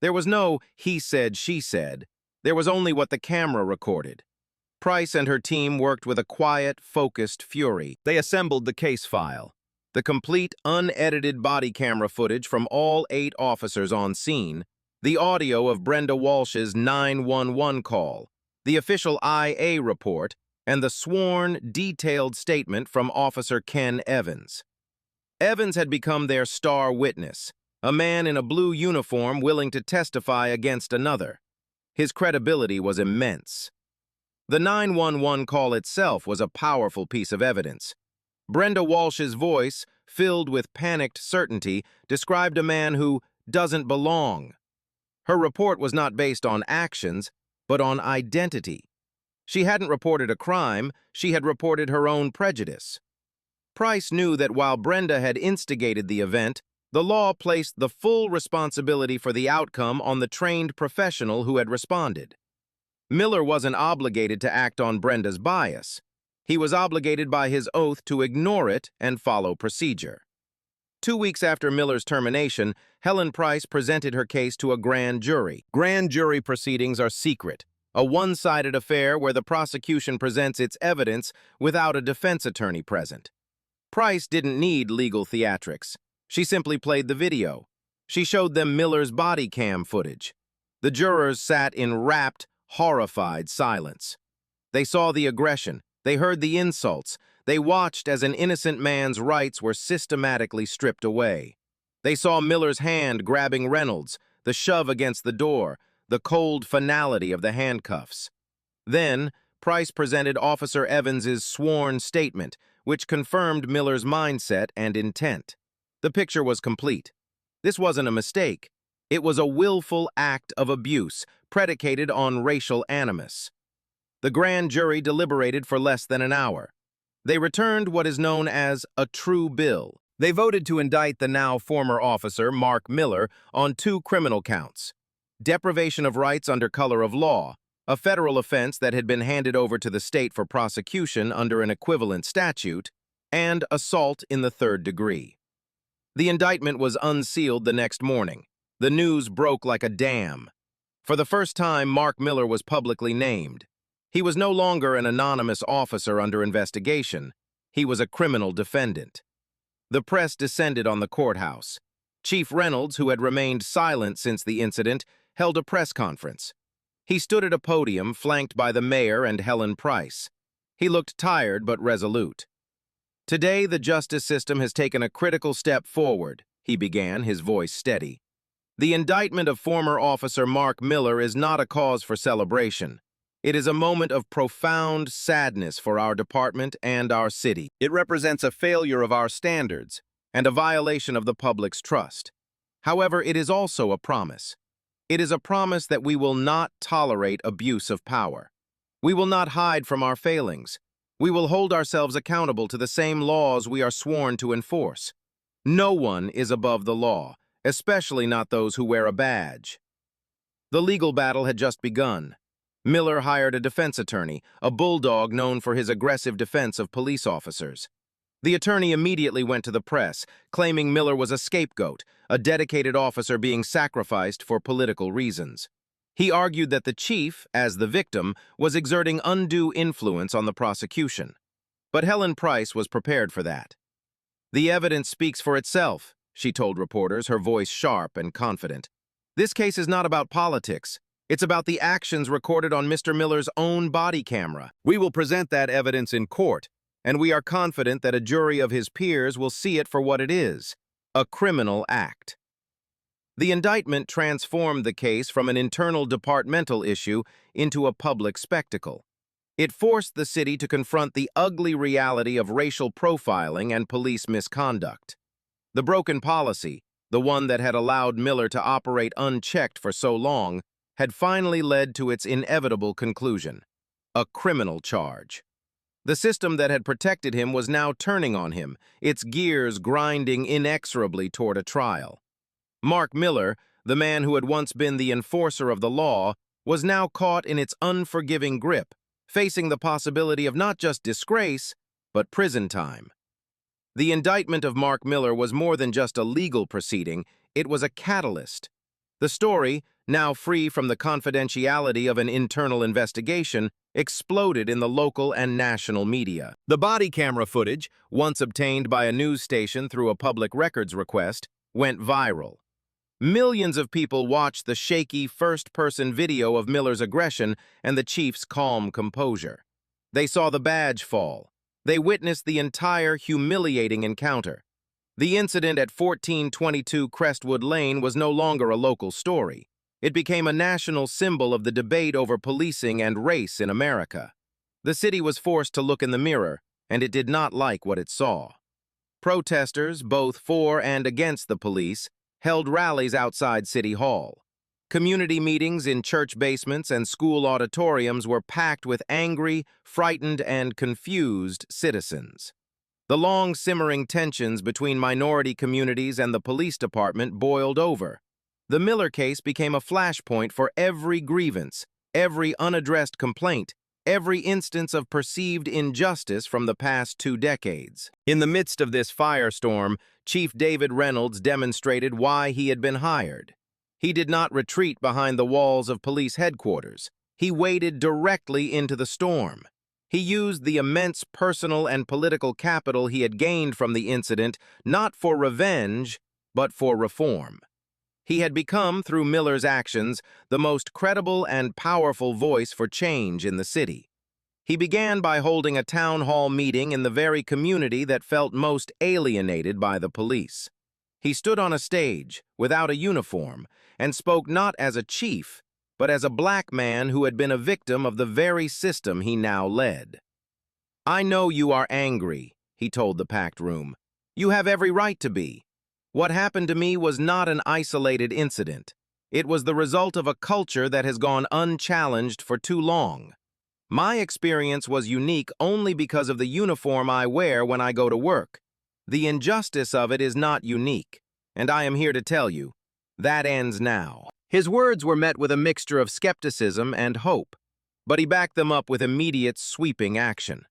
There was no he said, she said. There was only what the camera recorded. Price and her team worked with a quiet, focused fury. They assembled the case file. The complete, unedited body camera footage from all 8 officers on scene, the audio of Brenda Walsh's 911 call, the official IA report, and the sworn, detailed statement from Officer Ken Evans. Evans had become their star witness, a man in a blue uniform willing to testify against another. His credibility was immense. The 911 call itself was a powerful piece of evidence. Brenda Walsh's voice, filled with panicked certainty, described a man who doesn't belong. Her report was not based on actions, but on identity. She hadn't reported a crime, she had reported her own prejudice. Price knew that while Brenda had instigated the event, the law placed the full responsibility for the outcome on the trained professional who had responded. Miller wasn't obligated to act on Brenda's bias. He was obligated by his oath to ignore it and follow procedure. 2 weeks after Miller's termination, Helen Price presented her case to a grand jury. Grand jury proceedings are secret, a one-sided affair where the prosecution presents its evidence without a defense attorney present. Price didn't need legal theatrics. She simply played the video. She showed them Miller's body cam footage. The jurors sat in rapt, horrified silence. They saw the aggression. They heard the insults. They watched as an innocent man's rights were systematically stripped away. They saw Miller's hand grabbing Reynolds, the shove against the door, the cold finality of the handcuffs. Then, Price presented Officer Evans's sworn statement, which confirmed Miller's mindset and intent. The picture was complete. This wasn't a mistake. It was a willful act of abuse, predicated on racial animus. The grand jury deliberated for less than an hour. They returned what is known as a true bill. They voted to indict the now former officer, Mark Miller, on 2 criminal counts: deprivation of rights under color of law, a federal offense that had been handed over to the state for prosecution under an equivalent statute, and assault in the 3rd degree. The indictment was unsealed the next morning. The news broke like a dam. For the first time, Mark Miller was publicly named. He was no longer an anonymous officer under investigation. He was a criminal defendant. The press descended on the courthouse. Chief Reynolds, who had remained silent since the incident, held a press conference. He stood at a podium flanked by the mayor and Helen Price. He looked tired but resolute. "Today, the justice system has taken a critical step forward," he began, his voice steady. "The indictment of former officer Mark Miller is not a cause for celebration. It is a moment of profound sadness for our department and our city. It represents a failure of our standards and a violation of the public's trust. However, it is also a promise. It is a promise that we will not tolerate abuse of power. We will not hide from our failings. We will hold ourselves accountable to the same laws we are sworn to enforce. No one is above the law, especially not those who wear a badge." The legal battle had just begun. Miller hired a defense attorney, a bulldog known for his aggressive defense of police officers. The attorney immediately went to the press, claiming Miller was a scapegoat, a dedicated officer being sacrificed for political reasons. He argued that the chief, as the victim, was exerting undue influence on the prosecution. But Helen Price was prepared for that. "The evidence speaks for itself," she told reporters, her voice sharp and confident. "This case is not about politics. It's about the actions recorded on Mr. Miller's own body camera. We will present that evidence in court, and we are confident that a jury of his peers will see it for what it is, a criminal act." The indictment transformed the case from an internal departmental issue into a public spectacle. It forced the city to confront the ugly reality of racial profiling and police misconduct. The broken policy, the one that had allowed Miller to operate unchecked for so long, had finally led to its inevitable conclusion: a criminal charge. The system that had protected him was now turning on him, its gears grinding inexorably toward a trial. Mark Miller, the man who had once been the enforcer of the law, was now caught in its unforgiving grip, facing the possibility of not just disgrace, but prison time. The indictment of Mark Miller was more than just a legal proceeding, it was a catalyst. The story, now free from the confidentiality of an internal investigation, exploded in the local and national media. The body camera footage, once obtained by a news station through a public records request, went viral. Millions of people watched the shaky first-person video of Miller's aggression and the chief's calm composure. They saw the badge fall. They witnessed the entire humiliating encounter. The incident at 1422 Crestwood Lane was no longer a local story. It became a national symbol of the debate over policing and race in America. The city was forced to look in the mirror, and it did not like what it saw. Protesters, both for and against the police, held rallies outside City Hall. Community meetings in church basements and school auditoriums were packed with angry, frightened, and confused citizens. The long simmering tensions between minority communities and the police department boiled over. The Miller case became a flashpoint for every grievance, every unaddressed complaint, every instance of perceived injustice from the past 2 decades. In the midst of this firestorm, Chief David Reynolds demonstrated why he had been hired. He did not retreat behind the walls of police headquarters. He waded directly into the storm. He used the immense personal and political capital he had gained from the incident not for revenge, but for reform. He had become, through Miller's actions, the most credible and powerful voice for change in the city. He began by holding a town hall meeting in the very community that felt most alienated by the police. He stood on a stage, without a uniform, and spoke not as a chief, but as a black man who had been a victim of the very system he now led. "I know you are angry," he told the packed room. "You have every right to be. What happened to me was not an isolated incident. It was the result of a culture that has gone unchallenged for too long. My experience was unique only because of the uniform I wear when I go to work. The injustice of it is not unique, and I am here to tell you, that ends now." His words were met with a mixture of skepticism and hope, but he backed them up with immediate, sweeping action.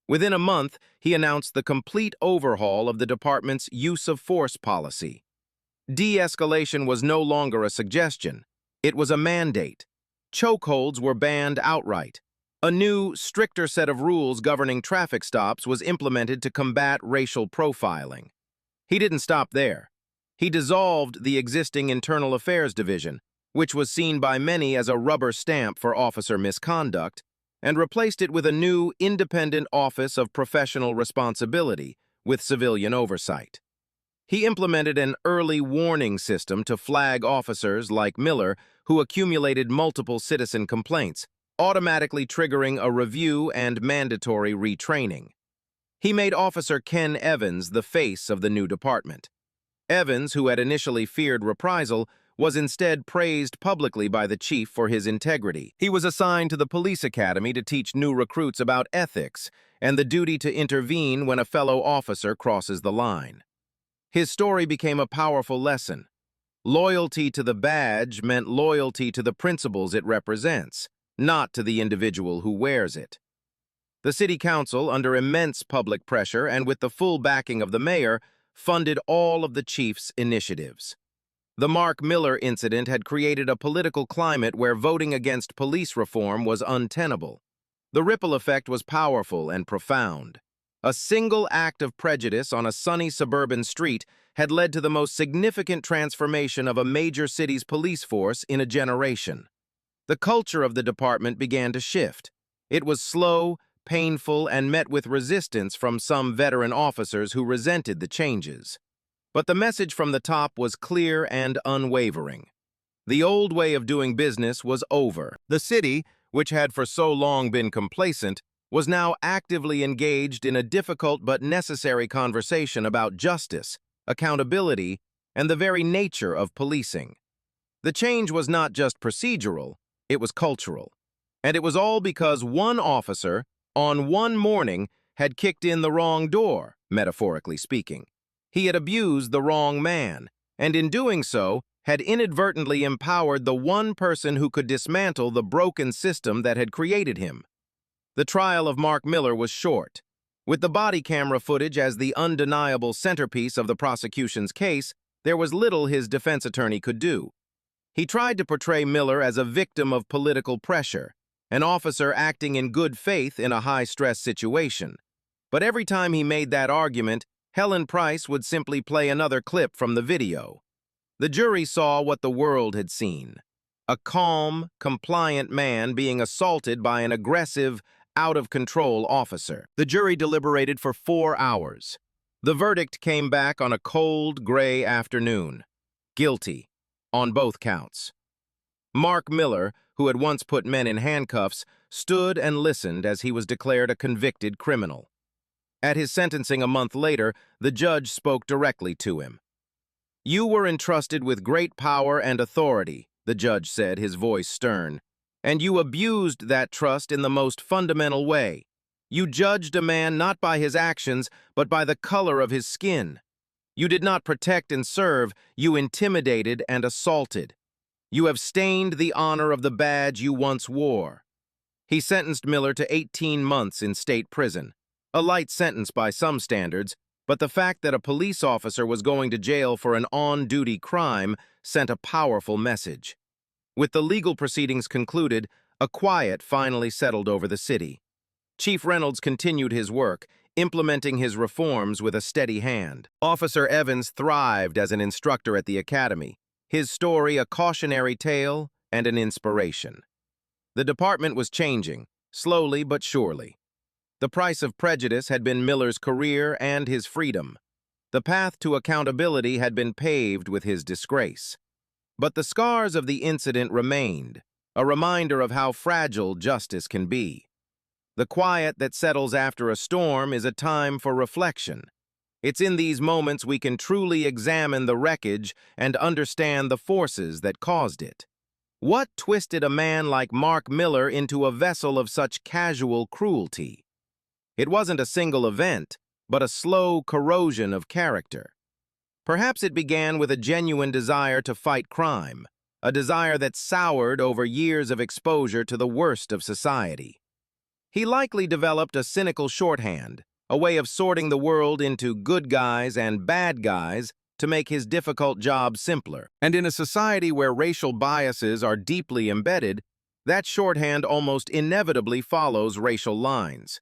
Within a month, he announced the complete overhaul of the department's use of force policy. De-escalation was no longer a suggestion. It was a mandate. Chokeholds were banned outright. A new, stricter set of rules governing traffic stops was implemented to combat racial profiling. He didn't stop there. He dissolved the existing Internal Affairs Division, which was seen by many as a rubber stamp for officer misconduct, and replaced it with a new, independent Office of Professional Responsibility with civilian oversight. He implemented an early warning system to flag officers like Miller who accumulated multiple citizen complaints, automatically triggering a review and mandatory retraining. He made Officer Ken Evans the face of the new department. Evans, who had initially feared reprisal, was instead praised publicly by the chief for his integrity. He was assigned to the police academy to teach new recruits about ethics and the duty to intervene when a fellow officer crosses the line. His story became a powerful lesson. Loyalty to the badge meant loyalty to the principles it represents, not to the individual who wears it. The city council, under immense public pressure and with the full backing of the mayor, funded all of the chief's initiatives. The Mark Miller incident had created a political climate where voting against police reform was untenable. The ripple effect was powerful and profound. A single act of prejudice on a sunny suburban street had led to the most significant transformation of a major city's police force in a generation. The culture of the department began to shift. It was slow, painful, and met with resistance from some veteran officers who resented the changes. But the message from the top was clear and unwavering. The old way of doing business was over. The city, which had for so long been complacent, was now actively engaged in a difficult but necessary conversation about justice, accountability, and the very nature of policing. The change was not just procedural, it was cultural. And it was all because one officer, on one morning, had kicked in the wrong door, metaphorically speaking. He had abused the wrong man, and in doing so, had inadvertently empowered the one person who could dismantle the broken system that had created him. The trial of Mark Miller was short. With the body camera footage as the undeniable centerpiece of the prosecution's case, there was little his defense attorney could do. He tried to portray Miller as a victim of political pressure, an officer acting in good faith in a high-stress situation. But every time he made that argument, Helen Price would simply play another clip from the video. The jury saw what the world had seen: a calm, compliant man being assaulted by an aggressive, out-of-control officer. The jury deliberated for 4 hours. The verdict came back on a cold, gray afternoon. Guilty, on both counts. Mark Miller, who had once put men in handcuffs, stood and listened as he was declared a convicted criminal. At his sentencing a month later, the judge spoke directly to him. "You were entrusted with great power and authority," the judge said, his voice stern, "and you abused that trust in the most fundamental way. You judged a man not by his actions, but by the color of his skin. You did not protect and serve, you intimidated and assaulted. You have stained the honor of the badge you once wore." He sentenced Miller to 18 months in state prison, a light sentence by some standards, but the fact that a police officer was going to jail for an on-duty crime sent a powerful message. With the legal proceedings concluded, a quiet finally settled over the city. Chief Reynolds continued his work, implementing his reforms with a steady hand. Officer Evans thrived as an instructor at the academy, his story a cautionary tale and an inspiration. The department was changing, slowly but surely. The price of prejudice had been Miller's career and his freedom. The path to accountability had been paved with his disgrace. But the scars of the incident remained, a reminder of how fragile justice can be. The quiet that settles after a storm is a time for reflection. It's in these moments we can truly examine the wreckage and understand the forces that caused it. What twisted a man like Mark Miller into a vessel of such casual cruelty? It wasn't a single event, but a slow corrosion of character. Perhaps it began with a genuine desire to fight crime, a desire that soured over years of exposure to the worst of society. He likely developed a cynical shorthand, a way of sorting the world into good guys and bad guys to make his difficult job simpler. And in a society where racial biases are deeply embedded, that shorthand almost inevitably follows racial lines.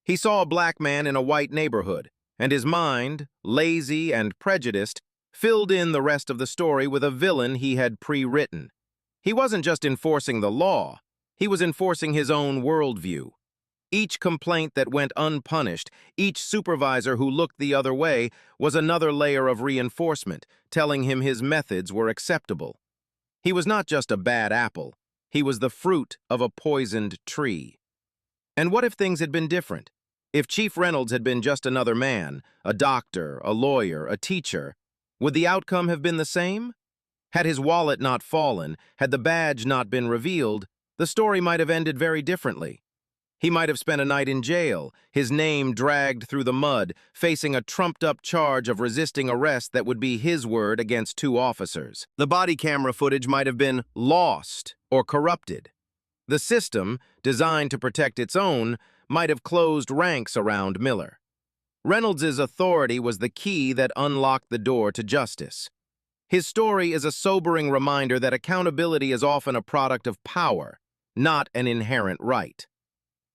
He saw a black man in a white neighborhood, and his mind, lazy and prejudiced, filled in the rest of the story with a villain he had pre-written. He wasn't just enforcing the law, he was enforcing his own worldview. Each complaint that went unpunished, each supervisor who looked the other way, was another layer of reinforcement, telling him his methods were acceptable. He was not just a bad apple, he was the fruit of a poisoned tree. And what if things had been different? If Chief Reynolds had been just another man, a doctor, a lawyer, a teacher, would the outcome have been the same? Had his wallet not fallen, had the badge not been revealed, the story might have ended very differently. He might have spent a night in jail, his name dragged through the mud, facing a trumped-up charge of resisting arrest that would be his word against 2 officers. The body camera footage might have been lost or corrupted. The system, designed to protect its own, might have closed ranks around Miller. Reynolds' authority was the key that unlocked the door to justice. His story is a sobering reminder that accountability is often a product of power, not an inherent right.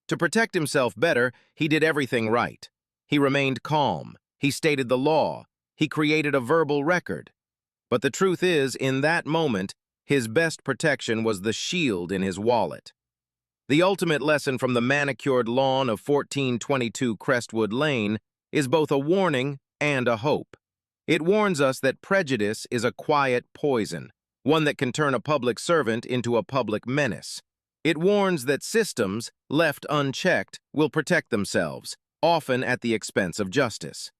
To protect himself better, he did everything right. He remained calm. He stated the law. He created a verbal record. But the truth is, in that moment, his best protection was the shield in his wallet. The ultimate lesson from the manicured lawn of 1422 Crestwood Lane is both a warning and a hope. It warns us that prejudice is a quiet poison, one that can turn a public servant into a public menace. It warns that systems, left unchecked, will protect themselves, often at the expense of justice.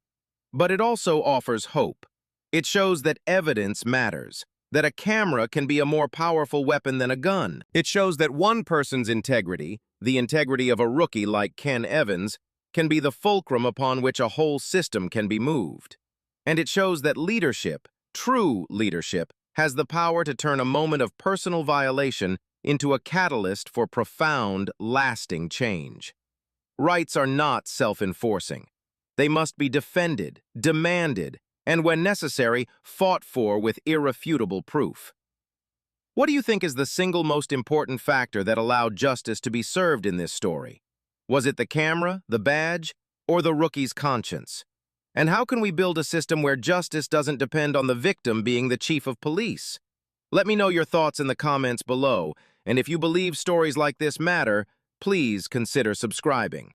But it also offers hope. It shows that evidence matters, that a camera can be a more powerful weapon than a gun. It shows that one person's integrity, the integrity of a rookie like Ken Evans, can be the fulcrum upon which a whole system can be moved. And it shows that leadership, true leadership, has the power to turn a moment of personal violation into a catalyst for profound, lasting change. Rights are not self-enforcing. They must be defended, demanded, and when necessary, fought for with irrefutable proof. What do you think is the single most important factor that allowed justice to be served in this story? Was it the camera, the badge, or the rookie's conscience? And how can we build a system where justice doesn't depend on the victim being the chief of police? Let me know your thoughts in the comments below, and if you believe stories like this matter, please consider subscribing.